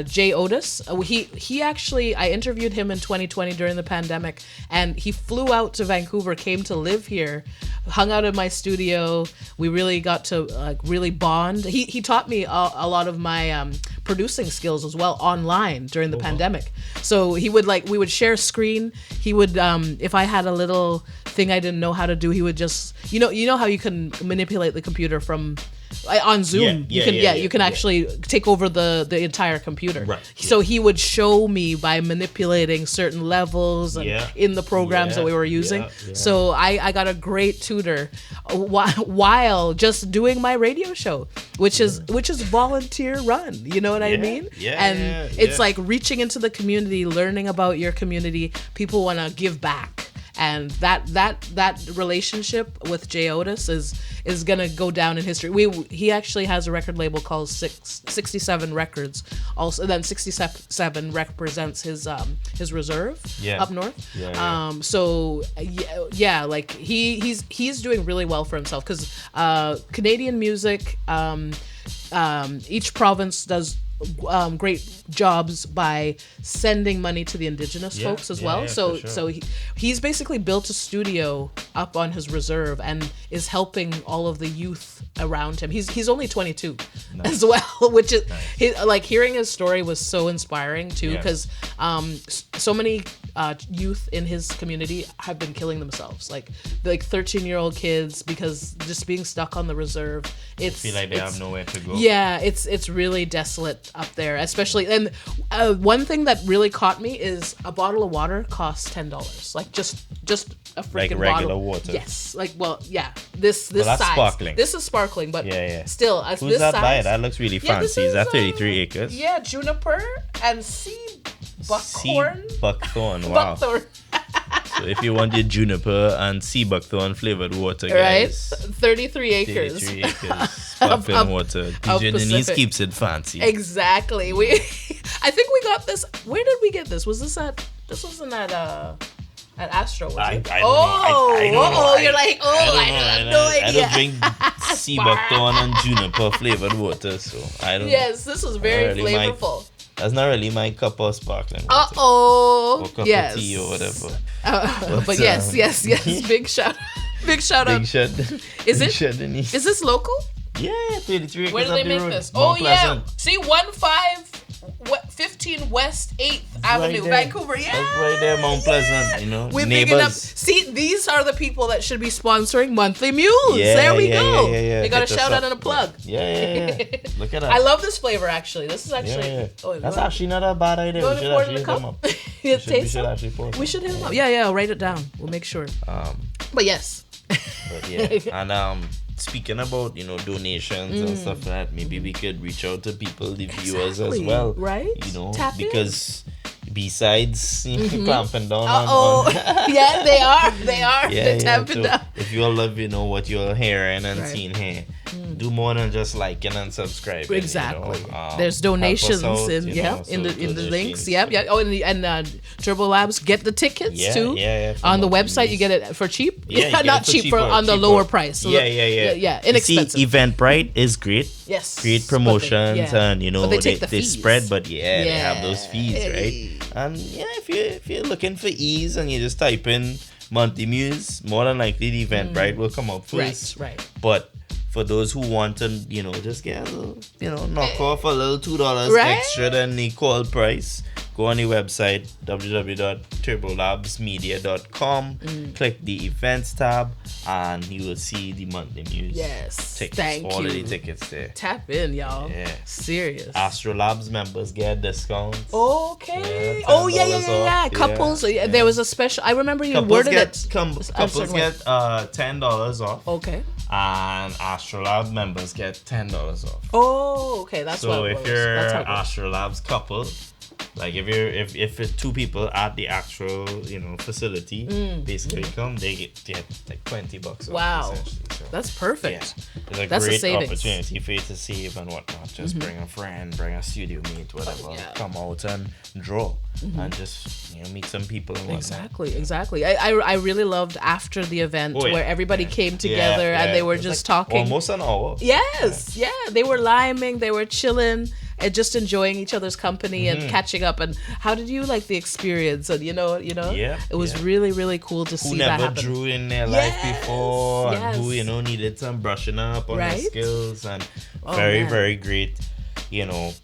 Jay Otis. He actually, I interviewed him in 2020 during the pandemic, and he flew out to Vancouver, came to live here, hung out in my studio. We really got to really bond. He taught me a lot of my producing skills as well online during the pandemic. So we would share screen. He would if I had a little thing I didn't know how to do, he would just you know how you can manipulate the computer from on Zoom. You can actually take over the entire computer. Right. So he would show me by manipulating certain levels and in the programs that we were using. Yeah. So I got a great tutor while just doing my radio show, which is volunteer run. You know what I mean? And it's like reaching into the community, learning about your community. People want to give back. And that relationship with Jay Otis is gonna go down in history. He actually has a record label called 67 Records. Also, then 67 represents his reserve up north. So like he's doing really well for himself because Canadian music. Each province does great jobs by sending money to the indigenous folks as well. So sure. so he's basically built a studio up on his reserve and is helping all of the youth around him. He's only 22 as well, which is like hearing his story was so inspiring too, because so many youth in his community have been killing themselves, like 13-year-old kids, because just being stuck on the reserve. I feel like they have nowhere to go. Yeah, it's really desolate up there, especially. And one thing that really caught me is a bottle of water costs $10, like just a freaking like regular bottle. water. Yes, like this that's size. sparkling. This is sparkling, but still, Who's this that size. by? That looks really fancy. Is that 33 acres? Yeah, juniper and sea buckthorn. Sea buckthorn. Wow. Buckthorn. So if you want your juniper and sea buckthorn flavored water, Right, guys, 33 acres. 33 acres sparkling water. DJ Denise Pacific. keeps it fancy. Exactly. I think we got this. Where did we get this? Was this at? This wasn't at Astro. Was I it? don't know. I don't know. You're like, I have no idea. I don't drink sea buckthorn and juniper flavored water, so I don't. Yes, this was very really flavorful. That's not really my cup of sparkling water. Or cup Yes. of tea or whatever. But yes. Big shout out. Big shot. Is Big it? shot, Denise. Is this local? Yeah, 33 acres Where do up they the make road. this? Mount Oh yeah. Pleasant. See, 15 West 8th Avenue, there. Vancouver. Yeah. That's right there, Mount Pleasant. You know, We're picking up. neighbors. See, these are the people that should be sponsoring Monthly Mules. Yeah, There we go. Yeah. They got Hit a us shout out up. and a plug. Yeah. Look at that. I love this flavor actually. This is actually. Yeah. Oh, That's actually not a bad idea. You We want should to pour it in actually the hit them cup? up. You We taste should them? actually pour We should hit them up. Yeah. Write it down. We'll make sure. But yes. But yeah, and speaking about donations and stuff like that, maybe we could reach out to people, the viewers as well, right? Tap because besides clamping down Yeah, they are. They're tapping so down. if you all love what you're hearing and Right. seeing here, do more than just liking and subscribing. Exactly. There's donations out, in so the links. donations. Yeah. Oh, and Turbo Labs get the tickets too. Yeah. On the website, you get it for cheap. Yeah, you get not it for cheap, cheaper, on the cheaper. lower price. So Yeah. Yeah, inexpensive. See, Eventbrite is great. Yes. Great promotions and But they take the they fees. spread, but they have those fees, right? And if you're looking for ease and you just type in Monty Muse, more than likely the Eventbrite will come up first. Right. But for those who want to, just get a little, knock off a little $2 Right? extra than the call price, go on the website www.turbolabsmedia.com, click the events tab, and you will see the Monthly Muse tickets. Thank all you. of the tickets there. Tap in, y'all. Yeah. Serious. Astrolabs members get discounts. Okay. Yeah, Oh yeah. $10 off. Couples. Yeah. There was a special. I remember you Couples worded get it. couples certain way. get $10 off, Okay. and Astrolab members get $10 off. Oh, okay. That's So what it if was. you're That's how it was. Astrolabs couple, like if it's two people at the actual facility, basically they get like $20 off. Wow. Essentially. So, That's perfect. it's a That's a great savings. opportunity for you to save and whatnot. Just bring a friend, bring a studio mate, whatever. Yeah. Come out and draw and just meet some people and whatnot. Exactly. I really loved after the event where everybody came together and they were It's just like talking. almost an hour. Yes, yeah. They were liming, they were chilling, and just enjoying each other's company and catching up. And how did you like the experience? And Yeah, it was really, really cool to Who see that never happen. drew in their life before, and who yes. needed some brushing up on their Right? skills, and Oh, very man. very great,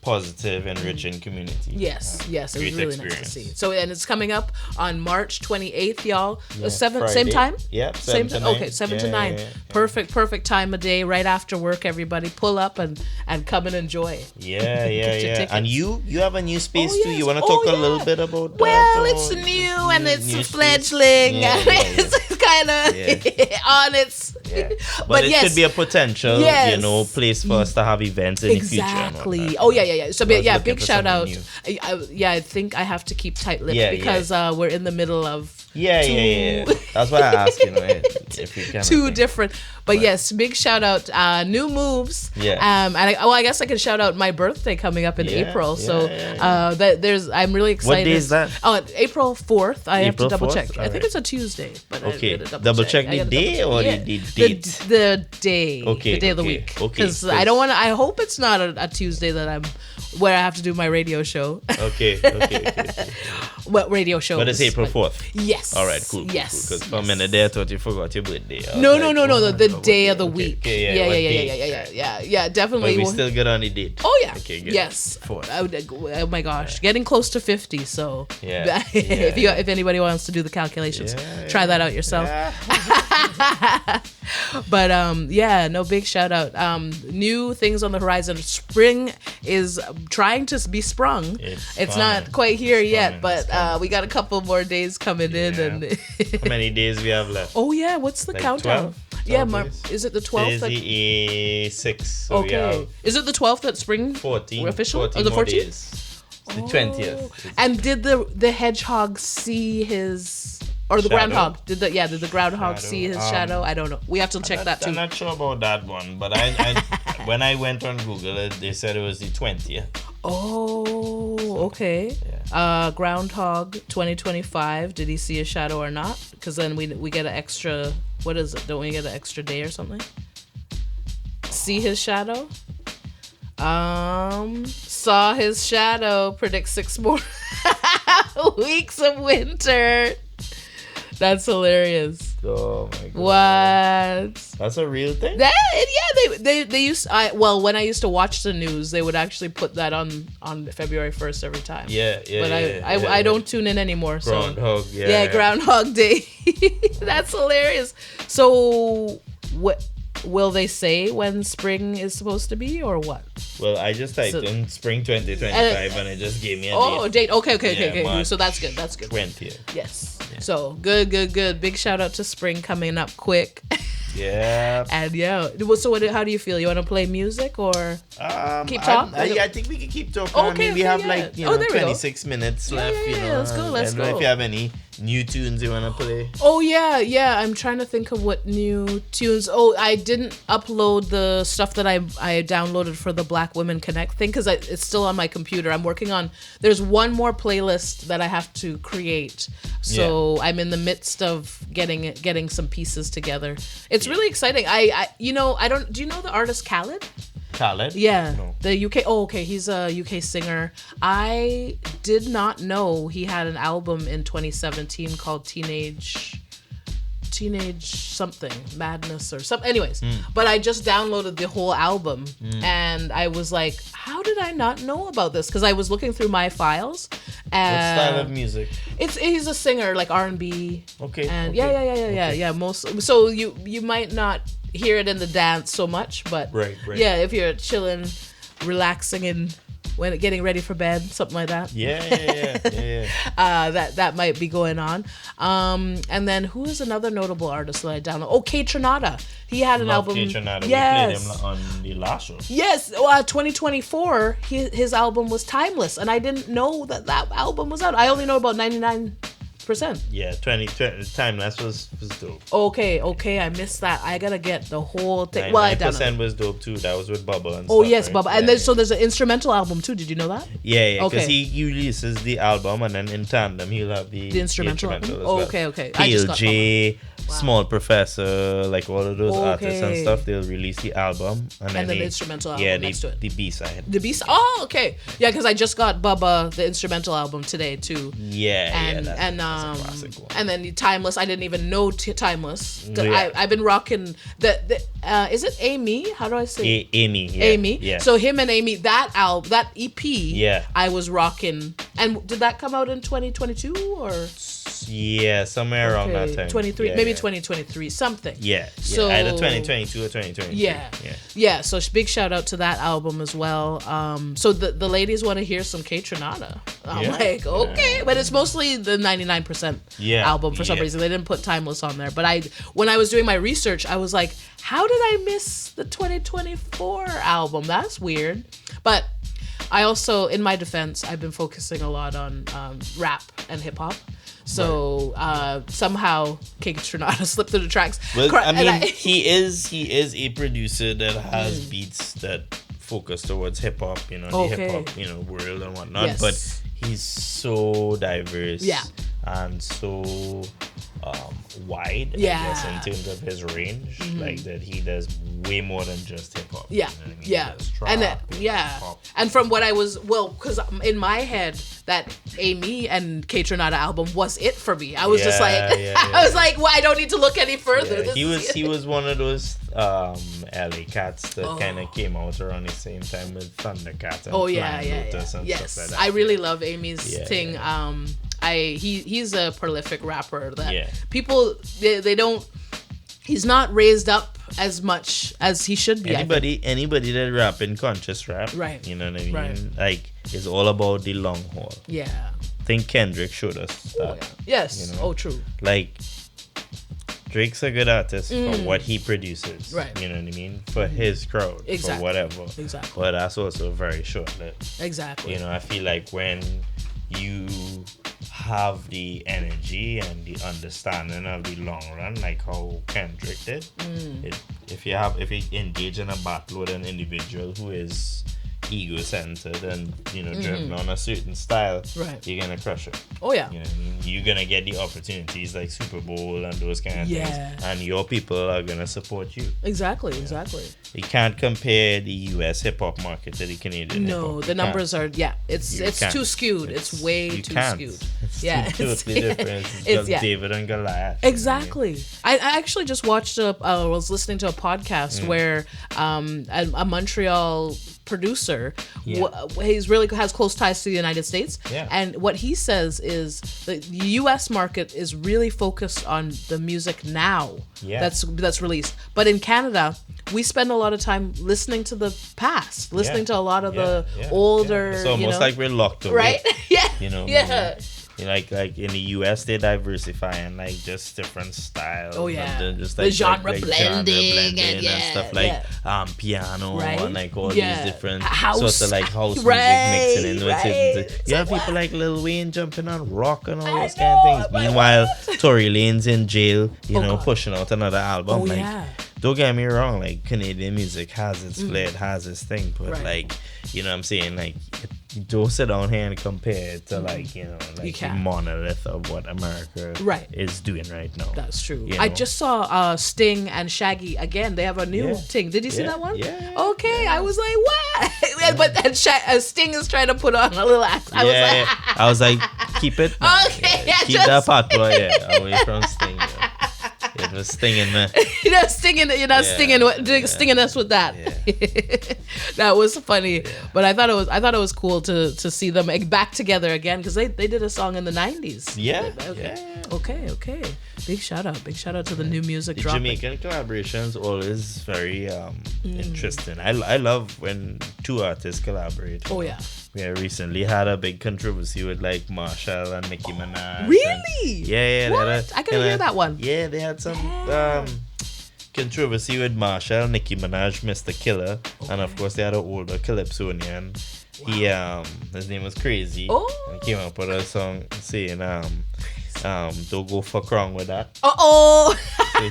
positive, enriching community. Yes, it was great really nice to experience. see. So, and it's coming up on March 28th, y'all. Yeah, Same Friday. time? Yep, Same 7 to time. 9. Okay, 7 to Yeah, 9. yeah. Perfect time of day, right after work, everybody. Pull up and come and enjoy. Yeah. tickets. And you have a new space Oh, too. yes. You want to Oh, talk a yeah. little bit about that? Well, or it's new and it's new space? fledgling. Yeah, and yeah. it's kind of on its. Yeah. But it yes. could be a potential, Yes. Place for us to have events in the future. and Exactly. whatnot. Oh yeah. So I was yeah, looking big for shout out. something I think I have to keep tight-lipped Yeah, because we're in the middle of Yeah. That's why I asked, if we can. two different. But yes, big shout out, new moves. Yeah. And I guess I can shout out my birthday coming up in Yeah, April. So yeah. I'm really excited. What day is that? Oh, April 4th. I have to April double 4th? check. I think Alright. it's a Tuesday. But Okay. I gotta Double check I the gotta day double or check. the date? The day. Okay, The day of the okay, week. okay, Because I don't want to. I hope it's not a Tuesday that I'm where I have to do my radio show. Okay. What radio show? But it's April 4th. Yes. All right, cool. Yes. Because for a minute there, I thought you forgot your birthday. No. The day of the week. Okay, Definitely. But we still get on the date. Oh yeah. Okay, good. Yes. 4th. Oh my gosh, getting close to 50. So Yeah. if anybody wants to do the calculations, try that out yourself. Yeah. But no, big shout out. New things on the horizon. Spring is trying to be sprung. It's not quite here yet, but we got a couple more days coming in. And how many days we have left? Oh yeah, what's the countdown? 12 is it the 12th? Is the 6th. So okay. Is it the 12th that spring? 14. Official? 14 the 14th? Days. It's the 20th. And did the hedgehog see his, or the shadow? Groundhog? Did the groundhog see his shadow? I don't know. We have to check that too. I'm not sure about that one, but I when I went on Google, they said it was the 20th. Oh, okay. Yeah. Groundhog 2025. Did he see a shadow or not? Because then we get an extra. What is it? Don't we get an extra day or something? See his shadow. Saw his shadow. Predicts 6 more weeks of winter. That's hilarious. Oh my god. What? That's a real thing? They used when I used to watch the news, they would actually put that on February 1st every time. Yeah. But I don't tune in anymore. Groundhog, so Groundhog Day. That's hilarious. So what will they say when spring is supposed to be or what? Well, I just typed in spring 2025 and it just gave me a date. Date. Okay. March So that's good. 20th. Yes. Yeah. So good. Big shout out to spring coming up quick. Yeah. And so how do you feel? You want to play music or keep talking? I think we can keep talking. We have 26 minutes left. Let's go. I don't know if you have any new tunes you want to play. Oh yeah. I'm trying to think of what new tunes. Oh, I didn't upload the stuff that I downloaded for the Black Women Connect thing because it's still on my computer. I'm working on. There's one more playlist that I have to create. So I'm in the midst of getting some pieces together. It's really exciting. I don't. Do you know the artist Khaled? Khaled? Yeah, no. the UK. Oh, okay. He's a UK singer. I did not know he had an album in 2017 called Teenage something madness or something. Anyways, but I just downloaded the whole album and I was like, how did I not know about this? Because I was looking through my files. And what style of music? He's a singer, like R&B. Okay. And okay. yeah. Most so you might not hear it in the dance so much, but right. Yeah, if you're chilling, relaxing, and when getting ready for bed, something like that. Yeah. That might be going on. And then who is another notable artist that I downloaded? Oh, K Tronada. He had an album. K Tronada. Yes. We played him on the last show. Yes. 2024. His album was Timeless, and I didn't know that album was out. I only know about 99%. Yeah, 20 Timeless was dope. Okay, I missed that. I gotta get the whole thing. Well, 9% was dope too. That was with Bubba and Oh stuff, yes, right? Bubba. And then there's an instrumental album too. Did you know that? Yeah. Because he releases the album and then in tandem he'll have the instrumental as album? well. Okay. PLJ, Small Professor, like all of those artists and stuff, they'll release the album and then the instrumental album next to it. the B-side. The B-side. Oh, okay. Yeah, because I just got Bubba the instrumental album today too. Yeah, that's a classic one. And then Timeless. I didn't even know Timeless. Yeah. I've been rocking the is it Amy? How do I say? Amy. Yeah. Amy. Yeah. So him and Amy, that album, that EP. Yeah. I was rocking. And did that come out in 2022 or? Yeah, somewhere around that time. 23, maybe 2023, something. Yeah. So either 2022 or 2023. Yeah. So big shout out to that album as well. So the ladies want to hear some K Tronada. I'm like, okay, but it's mostly the 99% album for some reason. They didn't put Timeless on there. But when I was doing my research, I was like, how did I miss the 2024 album? That's weird. But I also, in my defense, I've been focusing a lot on rap and hip hop. So somehow K Tronada slipped through the tracks. Well, I mean, he is a producer that has beats that focus towards hip hop, the hip hop, world and whatnot. Yes. But he's so diverse, and so wide, I guess, in terms of his range. Like that, he does way more than just hip hop. Yeah, you know what I mean? yeah, There's trap, and there's pop. and from what I was because in my head that Amy and K Tronada album was it for me. I was just like, I was like, well, I don't need to look any further. Yeah, he was one of those LA cats that kind of came out around the same time with Thundercat and Lotus and yes, stuff like that. I really love Amy's thing. Yeah. He's a prolific rapper that people they don't. He's not raised up as much as he should be. Anybody that rap in conscious rap, right? You know what I mean? Right. Like it's all about the long haul. Yeah. I think Kendrick showed us that. Yes. You know? True. Like Drake's a good artist for what he produces. Right. You know what I mean? For his crowd. Exactly. For whatever. Exactly. But that's also very short-lived. Exactly. You know, I feel like when you have the energy and the understanding of the long run, like how Kendrick did, if you engage in a battle with an individual who is ego-centered and driven on a certain style, you're gonna crush it. Oh yeah. You know what I mean? You're gonna get the opportunities like Super Bowl and those kind of things, and your people are gonna support you. Exactly. You can't compare the U.S. hip hop market to the Canadian. No, the numbers are it's too skewed. It's way too skewed. It's totally different. It's just David and Goliath. Exactly. I actually just watched was listening to a podcast where a Montreal producer he's really has close ties to the United States, and what he says is the U.S. market is really focused on the music now that's released, but in Canada we spend a lot of time listening to the past, listening to a lot of the older. It's almost like we're locked away, right? Like in the US they diversify and like just different styles. Oh yeah, and just the genre blending and stuff like piano and like all these different house, sorts of like house music mixing in with it. You have people like Lil Wayne jumping on rock and all those kind of things. Meanwhile, Tory Lane's in jail, pushing out another album. Don't get me wrong, like Canadian music has its flair, it has its thing, but like, you know what I'm saying, like don't sit down here and compare it to like, the monolith of what America is doing right now. That's true. I just saw Sting and Shaggy again. They have a new thing. Did you see that one? Yeah. Okay, I was like, what? But Sting is trying to put on a little act. I was like, keep it. Okay, keep that part boy, away from Sting. It was stinging, man. Stinging us with that. That was funny. But I thought it was cool to see them back together again because they did a song in the 90s. Okay. Big shout out to the new music the dropping. Jamaican collaborations always very interesting. I love when two artists collaborate. Oh yeah. We recently had a big controversy with like Marshall and Nicki Minaj. Really? What? I gotta hear that one. Yeah, they had some controversy with Marshall, Nicki Minaj, Mr. Killer, and of course they had an older Calypsonian. He his name was Crazy. Oh. And he came up with a song saying don't go fuck wrong with that. So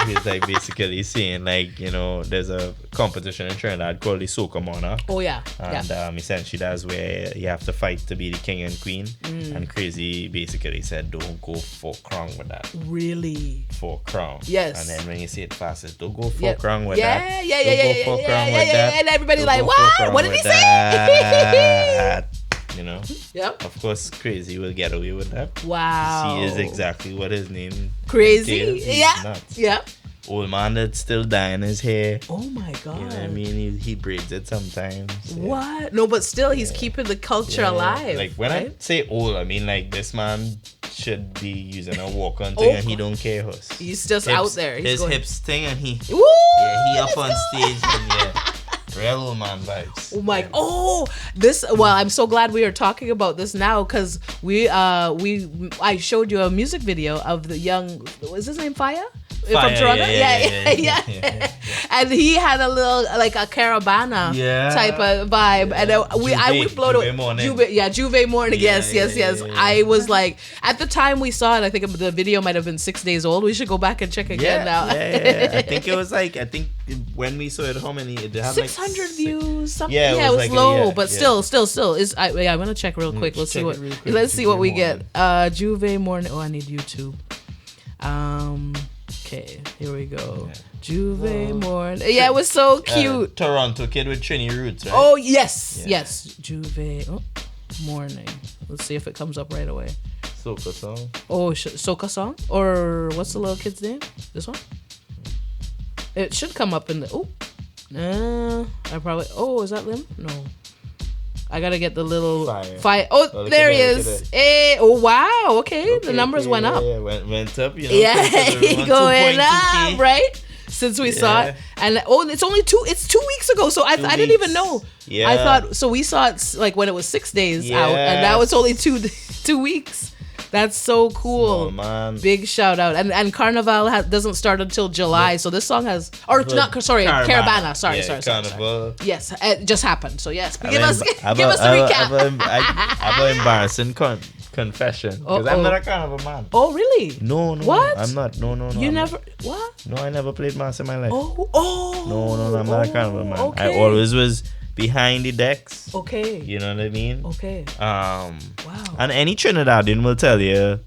he's like basically saying like, there's a competition in Trinidad called the Soca Monarch. Oh yeah. And essentially that's where you have to fight to be the king and queen. And Crazy basically said don't go fuck wrong with that. Really? Fuck wrong. Yes. And then when you say it fast, it's don't go fuck wrong with that. Yeah. And everybody like, what? What did he say? Yep. Of course, Crazy will get away with that. Wow. He is exactly what his name. Crazy. Nuts. Yeah. Old man that's still dyeing his hair. Oh my god. You know what I mean? He braids it sometimes. What? No, but still, he's keeping the culture alive. Like when I say old, I mean like this man should be using a walk-on thing and he don't care us. He's just out there. He's his hips thing and he up on stage and real old man vibes. Oh my! I'm so glad we are talking about this now because I showed you a music video of the young. Was his name Fire? From Toronto? Yeah. And he had a little like a Caravana type of vibe, and we blowed it. Juve morning. Yes. I was like, at the time we saw it, I think the video might have been 6 days old. We should go back and check again now. I think it was when we saw it, how many? It had 600 views. Something. Yeah, it was like low, but still. Is I'm gonna check real quick. Let's see what we get. Juve morning. Oh, I need YouTube. Okay, here we go. Juve Morning. Yeah, it was so cute. Toronto kid with Trini roots, right? Oh, yes. Yeah. Yes. Juve Morning. Let's see if it comes up right away. Soca song. Oh, Soca song? Or what's the little kid's name? This one? It should come up in the... Oh. I probably... Oh, is that Lim? No. I gotta get the little fire. Oh, there he is. Hey, oh, wow. Okay, the numbers went up. Yeah, went up. You know, yeah, going up, right? Since we saw it. And it's only 2 weeks ago, so I didn't even know. Yeah. I thought, so we saw it like when it was 6 days out, and now it's only 2 weeks. That's so cool. Oh, man. Big shout out. And Carnival doesn't start until July, so this song has... Or, Caravana. Sorry. Carnival. Yes, it just happened. So, yes, give us a recap. I have an embarrassing confession. Because I'm not a Carnival man. Oh, really? No. What? I'm not. No. You never... What? No, I never played mass in my life. Oh. No, I'm not a Carnival man. Okay. I always was behind the decks. Okay. You know what I mean? Okay. Wow. And any Trinidadian will tell you,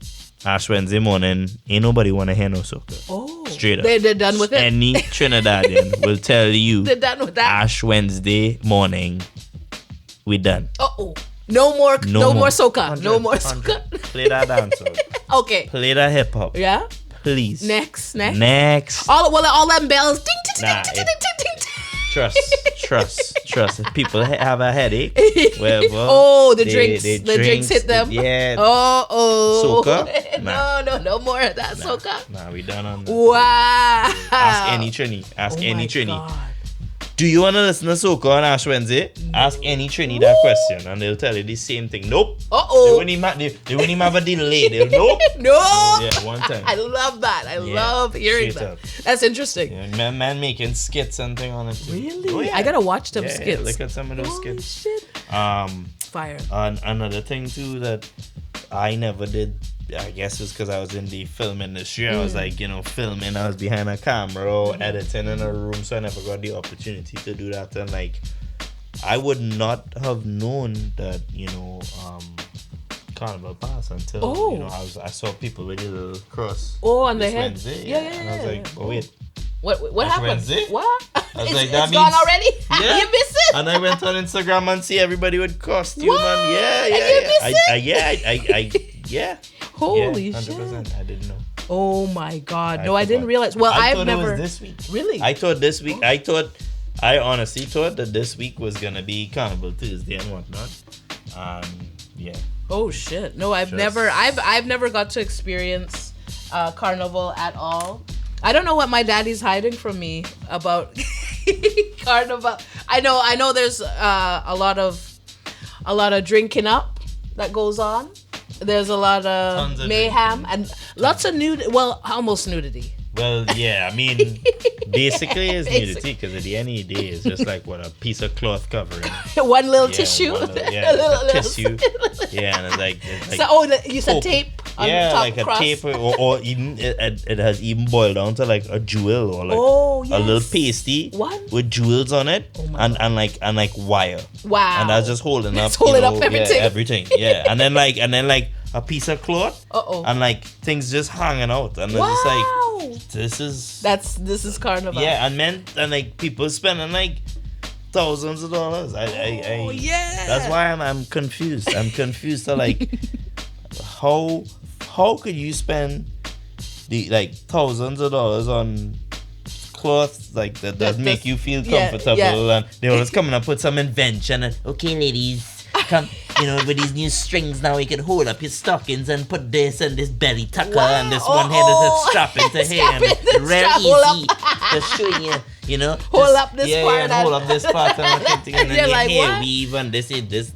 Ash Wednesday morning, ain't nobody want to hear no soca. Oh. Straight up. They're done with it? Any Trinidadian will tell you, they're done with that. Ash Wednesday morning, we done. No more soca. 100, no more 100. soca. Play that dance. Okay. Play that hip hop. Yeah? Please. Next. All them bells. Ding, ding, Nah, ding, ding, ding, ding, ding. Trust. If people have a headache, wherever. The drinks. The drinks hit them. Yeah. Soca? Nah. No more of that soca. Nah, we done on that. Wow. Ask any Trini. God. Do you want to listen to soca on Ash Wednesday? Ask any Trini that question and they'll tell you the same thing. Nope. They wouldn't even have a delay. Nope. No. Yeah, one time. I love that. I love hearing that. That's interesting. Yeah, man making skits and thing on it too. Really? Oh, yeah. I gotta watch them skits. Yeah, look at some of those skits. Shit. Fire. Another thing too that I never did, I guess it was because I was in the film industry. I was like, filming. I was behind a camera or editing in a room, so I never got the opportunity to do that. And like, I would not have known that, Carnival Pass until I saw people with a little cross. On the head. Wednesday. Yeah. And I was like, oh wait. What happened? Wednesday? What? I was like, it's gone already? Yeah. You missed it? And I went on Instagram and see everybody with costume. What? And yeah. Holy 100%. shit. I didn't know. Oh my God. No, I didn't realize. Well, I've never. It was this week. Really? I honestly thought that this week was going to be Carnival Tuesday and whatnot. Yeah. Oh shit. No, I've never got to experience Carnival at all. I don't know what my daddy's hiding from me about Carnival. I know there's a lot of drinking up that goes on. There's a lot of mayhem and lots of almost nudity. Well, yeah, I mean, basically it's nudity because at the end of the day, it's just like a piece of cloth covering. One little tissue. Tissue. Yeah, and it's like so. You said tape. On the top like cross. A tape, or even it has even boiled down to like a jewel or like a little pasty with jewels on it, and like wire. Wow. And that's just holding up. Everything. Yeah, everything. Yeah, and then like a piece of cloth. And like things just hanging out, and it's just like this is Carnival. Yeah, and like people spending like thousands of dollars. That's why I'm confused. I'm confused to like how could you spend the like thousands of dollars on clothes like that make you feel comfortable and they always coming up with some invention and okay ladies come with these new strings now you can hold up your stockings and put this and this belly tucker and this one here that's strap into here and it's real easy just showing you hold up this part and hold up this part and then you're like, hair what? weave and this year is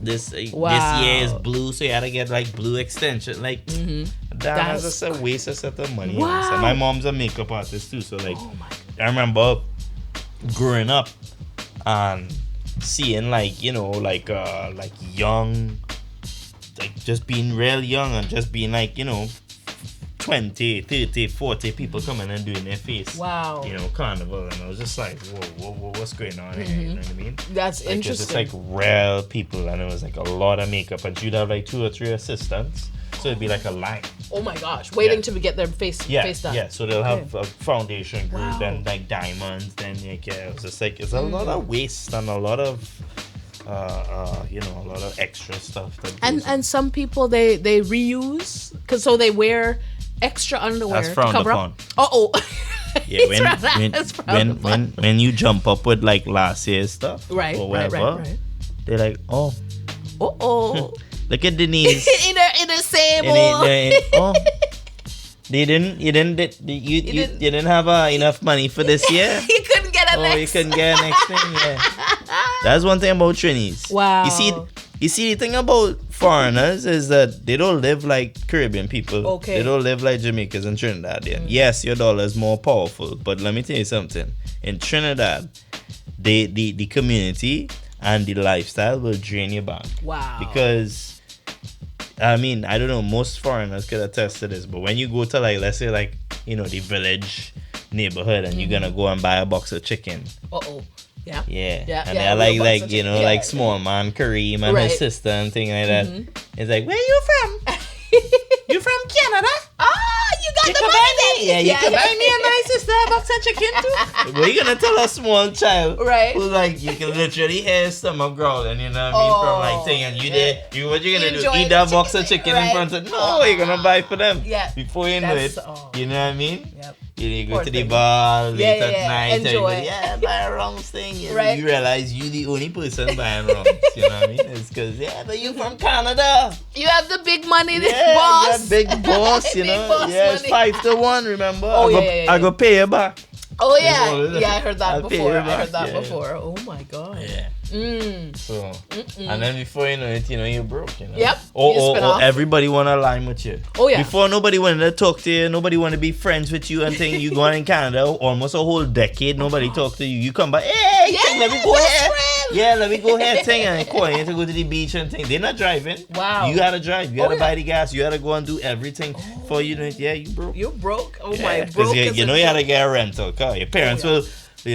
blue so you had to get like blue extension like that's just a waste of set of money. Wow. So my mom's a makeup artist too so like I remember growing up and seeing like young like just being real young and just being like 20, 30, 40 people coming and doing their face. Wow. Carnival. And I was just like, whoa, what's going on here? You know what I mean? That's interesting. It's like real people and it was like a lot of makeup and she'd have like 2 or 3 assistants. So it'd be like a line. Oh my gosh, waiting to get their face done. Yeah, so they'll have a foundation group, then like diamonds, then like, it's just like it's a lot of waste and a lot of a lot of extra stuff. And some people they reuse because so they wear extra underwear to cover up. Yeah, when you jump up with like last year's stuff, right, or whatever, right. They're like, oh. Look at Denise. in the same old. You didn't have enough money for this year. You couldn't get a next. You couldn't get a next thing. Yeah. That's one thing about Trinis. Wow. You see, the thing about foreigners is that they don't live like Caribbean people. Okay. They don't live like Jamaicans and Trinidadians. Yes, your dollar is more powerful, but let me tell you something. In Trinidad, the community and the lifestyle will drain your bank. Wow. Because, I mean, I don't know, most foreigners could attest to this, but when you go to like, let's say like, the village neighborhood and you're gonna go and buy a box of chicken. Yeah. And they're like small man Kareem and his sister and thing like that. It's like, where you from? You from Canada? You got the money. Yeah, you can buy me and my sister a box of chicken too. What are you gonna tell a small child? Right. Who's like, you can literally hear his stomach growling, you know what I mean? From like thing, and what you gonna do? Eat that box of chicken in front of no, you're gonna buy for them. Yeah. Before you know it, you know what I mean? Yep. You go to the bar late at night. Enjoy. Buy a wrong thing. Right. You realize you the only person buying wrongs. You know what I mean? It's because, but you from Canada. You have the big money, boss. Yeah, big boss, Big boss it's money. 5-1, remember? I go pay you back. Oh, yeah. Yeah, I heard that before. Oh, my God. Yeah. So, and then before you know it, you're broke, Yep. Or everybody want to align with you. Oh, yeah. Before, nobody wanted to talk to you. Nobody want to be friends with you and thing. You go in Canada, almost a whole decade, nobody talk to you. You come back, let me go here. Yeah, let me go here, thing, and call you to go to the beach and thing. They're not driving. Wow. You gotta drive. You gotta buy the gas. You gotta go and do everything for you. You broke. You're broke. Oh, my broke. Because you gotta get a rental car. Your parents will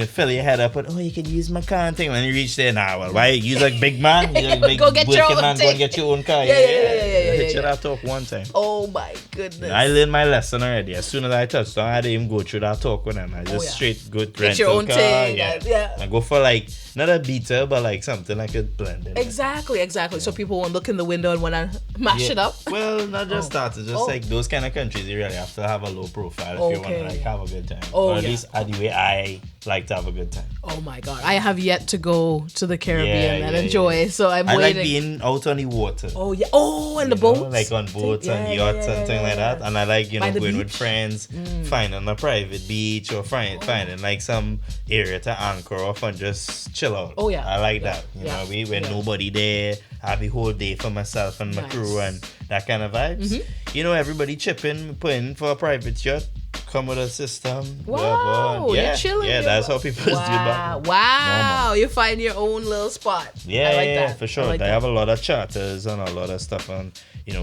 fill your head up and you can use my car and thing. When you reach there, why? You like big man? You like big go get your own man, thing. Go and get your own car. Hit you that talk one time. Oh my goodness. I learned my lesson already. As soon as I touched down, I didn't even go through that talk with them. I just straight go rent get your own car. thing. I go for like not a beater, but like something I could blend in. Exactly. So people won't look in the window and want to mash it up. Well, not just that. It's just like those kind of countries. You really have to have a low profile if you want to like have a good time. Or at least the way I like to have a good time. Oh my God. I have yet to go to the Caribbean and enjoy. So I'm waiting. I like being out on the water. Oh yeah. Oh, and the boats. Like on boats and yachts and things like that. And I like, going with friends, finding a private beach or finding like some area to anchor off and just chill out. Oh yeah. I like that. When nobody there, I have the whole day for myself and my crew and that kind of vibes. Everybody chipping, putting for a private yacht. Come with a system. Wow, you're chilling. Yeah, that's how people do it. Wow, you find your own little spot. Yeah, I like that. For sure. They have a lot of charters and a lot of stuff, and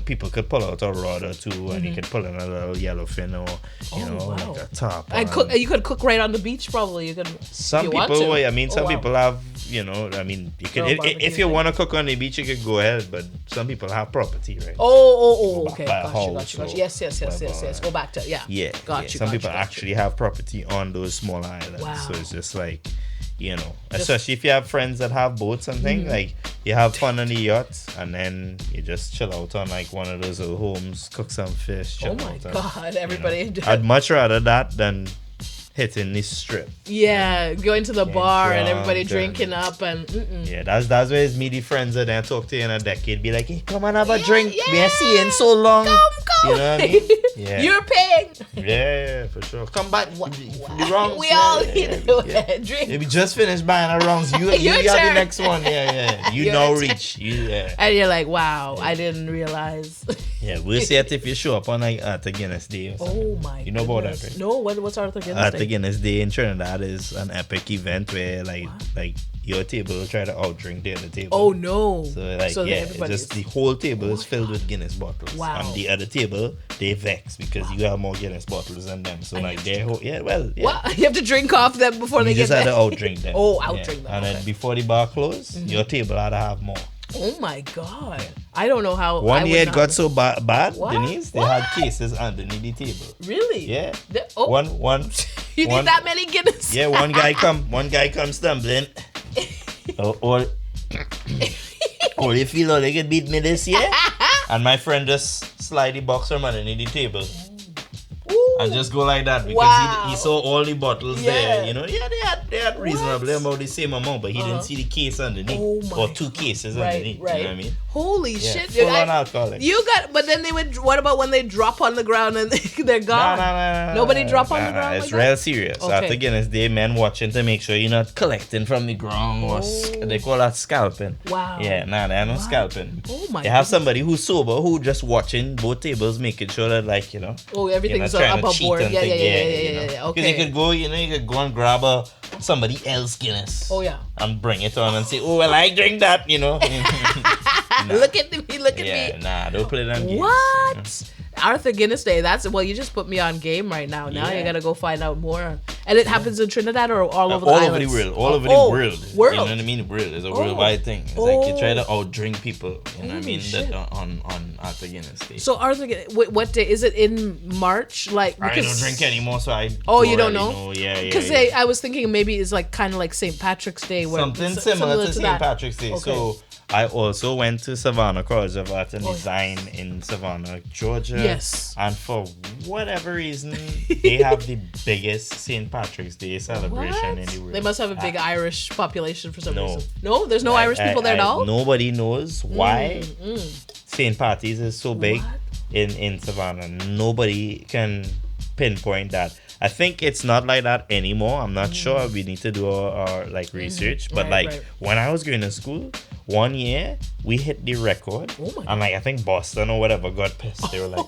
people could pull out a rod or two, and you could pull in a little yellowfin or like a top. And cook. You could cook right on the beach, probably. You could. Some people have. You could if you want to cook on the beach, you could go ahead, but some people have property, right? Okay. Gotcha. Yes. Go back to Gotcha. Some people actually have property on those small islands, so it's just like, especially if you have friends that have boats and things, like you have fun on the yacht, and then you just chill out on like one of those little homes, cook some fish. Oh my God! Everybody. I'd much rather that than hitting the strip. Yeah, going to the bar and everybody drinking up and. Yeah, that's where it's me, the friends that I talk to you in a decade. Be like, hey, come on, have a drink. We ain't seen you in so long. Come. You know what I mean? Yeah. You're paying. Yeah, for sure. Come back. The wrongs. We all need to drink. We just finished buying the wrongs. You have the next one. Yeah. You now reach. And you're like, wow, I didn't realize. Yeah, we'll see it if you show up on like Arthur Guinness Day or something. Oh my God. You know about that, right? No, what's Arthur Guinness Day? Arthur Guinness Day in Trinidad is an epic event where like your table will try to outdrink the other table. Oh no. So just the whole table is filled with Guinness bottles. Wow. And the other table, they vex because you have more Guinness bottles than them. So like What? You have to drink off them before they get there. You just had to outdrink them. Outdrink them. And then before the bar closed, your table had to have more. Oh my God. I don't know how. One year it got so bad, What? Denise, they had cases underneath the table. Really? Yeah. Oh. One. You need that many Guinness? Yeah, one guy come stumbling. or you feel like they could beat me this year? And my friend just slide the box from underneath the table. Ooh. And just go like that because he saw all the bottles there. You know, they had reasonably about the same amount, but he didn't see the case underneath. Or two cases underneath. Right. You know what I mean? Holy shit. Full on alcohol. But then what about when they drop on the ground and they're gone? No. Nobody drop on the ground? It's like real that? serious. Okay. After Guinness Day, men watching to make sure you're not collecting from the ground or they call that scalping. Wow. Yeah, they're not scalping. Oh my They have somebody who's sober who just watching both tables, making sure that everything's trying up to cheat board. and Yeah. Because Okay. you could go and grab somebody else Guinness. Oh yeah. And bring it on and say, oh well, I drink that, Look at me. Nah, don't play them games. What? Arthur Guinness Day. You just put me on game right now. Now you gotta go find out more. And it happens in Trinidad or all over the islands? All over the world. World. You know what I mean? World is a worldwide thing. It's like you try to outdrink people. You know what I mean? Shit. That on Arthur Guinness Day. So Arthur, what day is it? In March? I don't drink anymore, so I. Oh, you don't know? Yeah. Because I was thinking maybe it's like kind of like St. Patrick's Day, where something similar to St. that. Patrick's Day. Okay. So I also went to Savannah College of Art and Design in Savannah, Georgia. Yes. And for whatever reason, they have the biggest St. Patrick's Day celebration in the world. They must have a big Irish population for some reason. No, there's no Irish people there at all. Nobody knows why St. Patty's is so big in Savannah. Nobody can pinpoint that. I think it's not like that anymore. I'm not sure. We need to do our research. But when I was going to school, one year we hit the record. And I think Boston or whatever got pissed. They were like,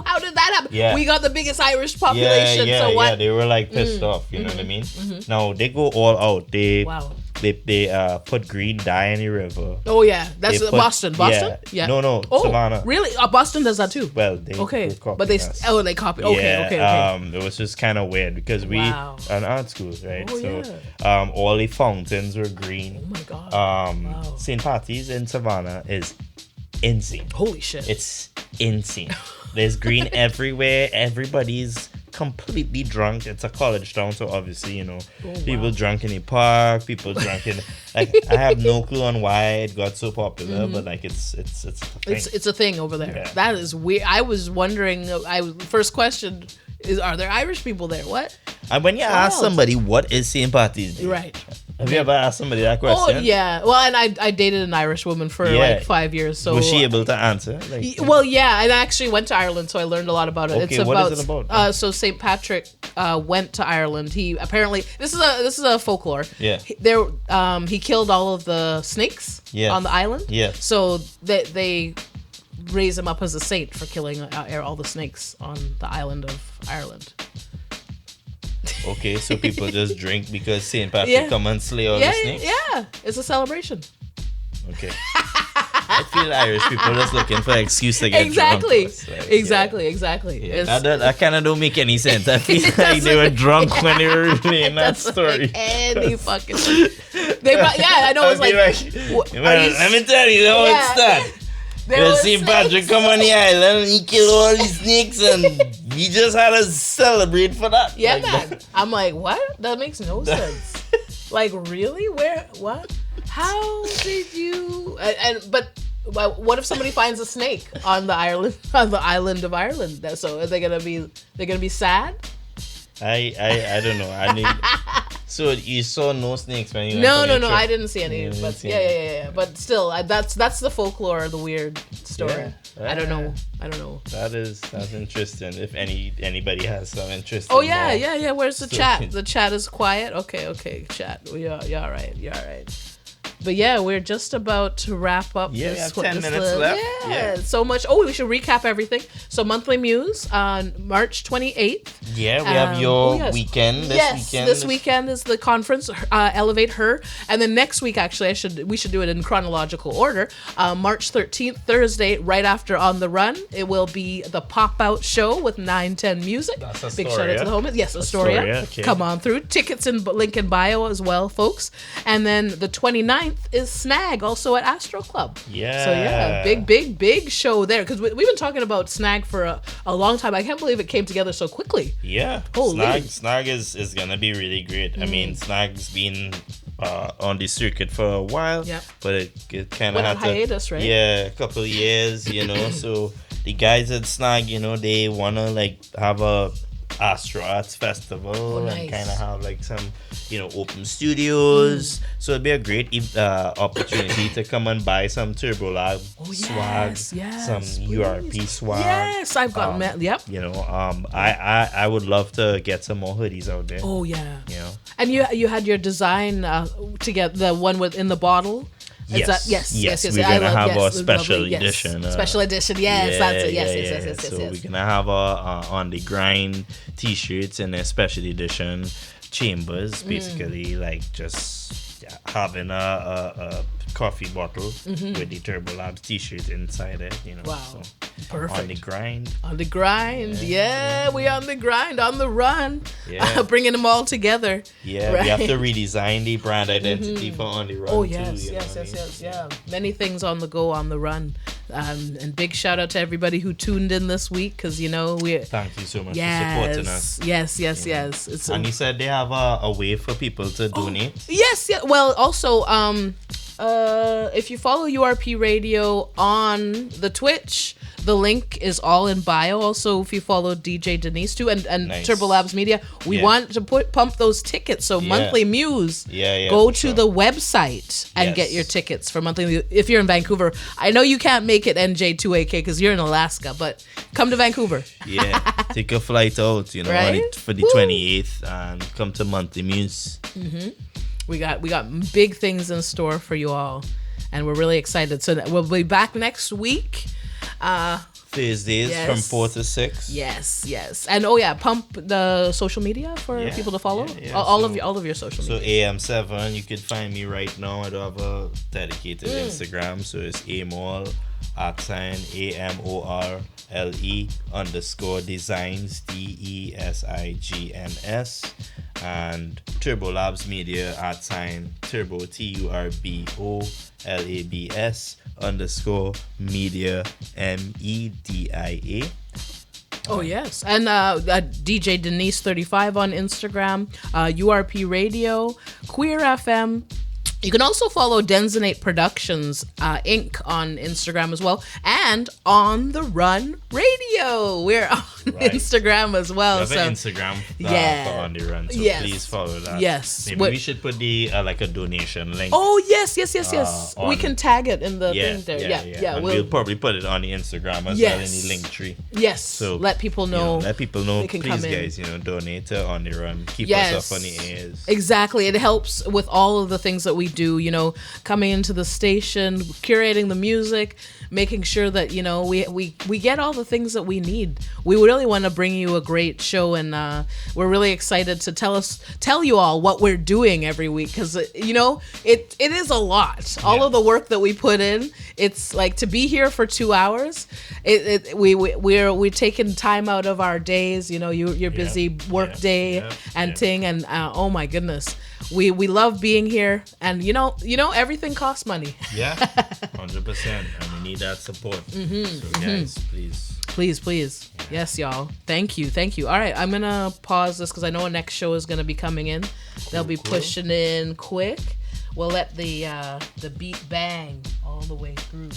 how did that happen? Yeah. We got the biggest Irish population. So what? Yeah, they were like pissed off. You know what I mean? Now they go all out. They put green dye in the river. Oh yeah, that's Boston. Yeah. No, Savannah. Really? Boston does that too. Well, they but they they copy. Okay. It was just kind of weird because we an art school, right? Oh, all the fountains were green. Oh my god. St. Patty's in Savannah is insane. Holy shit! It's insane. There's green everywhere. Everybody's completely drunk. It's a college town, so obviously, people drunk in the park, people drunk in I have no clue on why it got so popular, but it's a thing. It's a thing over there. Yeah. That is weird. I was wondering. First question is, are there Irish people there? What? And when you ask somebody what is St. Patty's Day, right? Have you ever asked somebody that question? Oh yeah. Well, and I dated an Irish woman for like 5 years. So was she able to answer? Well, yeah. And I actually went to Ireland, so I learned a lot about it. Okay, what is it about? So St. Patrick went to Ireland. He apparently this is a folklore. Yeah. He killed all of the snakes on the island. Yeah. So they raise him up as a saint for killing all the snakes on the island of Ireland. Okay, so people just drink because St. Patrick come and slay all the snakes? Yeah, it's a celebration. Okay. I feel Irish people just looking for an excuse to get drunk. Exactly. Yeah. That kind of don't make any sense. I feel like they were drunk when they were relaying that story. Any fucking I know. It's like let me tell you how it started. St. Patrick come on the island and he killed all these snakes and we just had to celebrate for that. Yeah, man. I'm like, what? That makes no sense. Like, really? Where? What? How did you? But what if somebody finds a snake on the island of Ireland? So are they gonna be sad? I don't know. I mean, so you saw no snakes when you went on your trip? I didn't see any. But yeah. But still, that's the folklore, the weird story. I don't know. That's interesting. If anybody has some interest. Oh yeah. Where's the chat? The chat is quiet. Okay, chat. You're all right. But yeah, we're just about to wrap up. Yeah, we have 10 minutes left. Yeah, so much. Oh, we should recap everything. So Monthly Muse on March 28th. Yeah, we have your weekend. This weekend is the conference, Elevate Her. And then next week, actually, we should do it in chronological order. March 13th, Thursday, right after On the Run, it will be the Pop-Out Show with 910 Music. That's Astoria. Big shout out to the home. Yes, Astoria. Okay. Come on through. Tickets in link in bio as well, folks. And then the 29th, 9th is Snag, also at Astro Club. Yeah. So yeah, big show there. Because we've been talking about Snag for a long time. I can't believe it came together so quickly. Yeah. Holy. Snag is going to be really great. I mean, Snag's been on the circuit for a while. Yep. But it kind of Went on had hiatus, right? Yeah, a couple of years, so the guys at Snag, they want to like have a Astro Arts Festival nice. and kind of have like some, open studios. So it'd be a great opportunity to come and buy some TurboLab swag, some please. URP swag. Yes, I've got yep. I would love to get some more hoodies out there. Oh yeah. And you had your design to get the one in the bottle. Yes. Yes. We're gonna have a special edition. Special edition. Yes, that's it. Yes. So we're gonna have our on the grind T-shirts and a special edition chambers. Basically, like just having a coffee bottle with the TurboLabs T-shirt inside it. Wow. So perfect. On the grind. On the grind. Yeah, we on the grind, on the run. Yeah. Bringing them all together. Yeah, right? We have to redesign the brand identity for On the Run. Oh, too, yes. Yeah. Many things on the go, on the run. And big shout out to everybody who tuned in this week because, we... Thank you so much for supporting us. Yes. And you said they have a way for people to donate? Yes. Well, also... if you follow URP Radio on the Twitch, the link is all in bio. Also, if you follow DJ Denise too and nice. TurboLabs Media, we want to pump those tickets. So Monthly Muse, go to the website and get your tickets for Monthly. If you're in Vancouver, I know you can't make it NJ2AK because you're in Alaska, but come to Vancouver. Yeah, take a flight out, right? for the 28th and come to Monthly Muse. We got big things in store for you all, and we're really excited. So we'll be back next week. Thursdays from 4 to 6. Yes. And pump the social media for people to follow. All of your social media. So AM7, you can find me right now. I don't have a dedicated Instagram, so it's amol @AMORLE_designs DESIGNS and TurboLabs Media @Turbo TURBOLABS_media MEDIA. Oh yes, and DJ Denise 35 on Instagram, URP Radio, Queer FM. You can also follow Denzinate Productions Inc. on Instagram as well, and On The Run Radio. We're on Instagram as well. We have an Instagram for On The Run, so please follow that. Yes. Maybe we should put the like a donation link. Oh yes. We can tag it in the thing there. Yeah. We'll probably put it on the Instagram as well in the link tree. Yes. So let people know. Please, guys, donate to On The Run. Keep us up on the airs. Exactly. It helps with all of the things that we do, coming into the station, curating the music, making sure that, we get all the things that we need. We really want to bring you a great show, and we're really excited to tell you all what we're doing every week because, it is a lot. All of the work that we put in, it's like to be here for 2 hours. We're taking time out of our days, your busy work day and thing, and oh my goodness. We love being here, and everything costs money. Yeah, 100%, and we need that support. So guys, please. Yes, y'all. Thank you. All right, I'm gonna pause this because I know our next show is gonna be coming in. They'll be pushing in quick. We'll let the beat bang all the way through.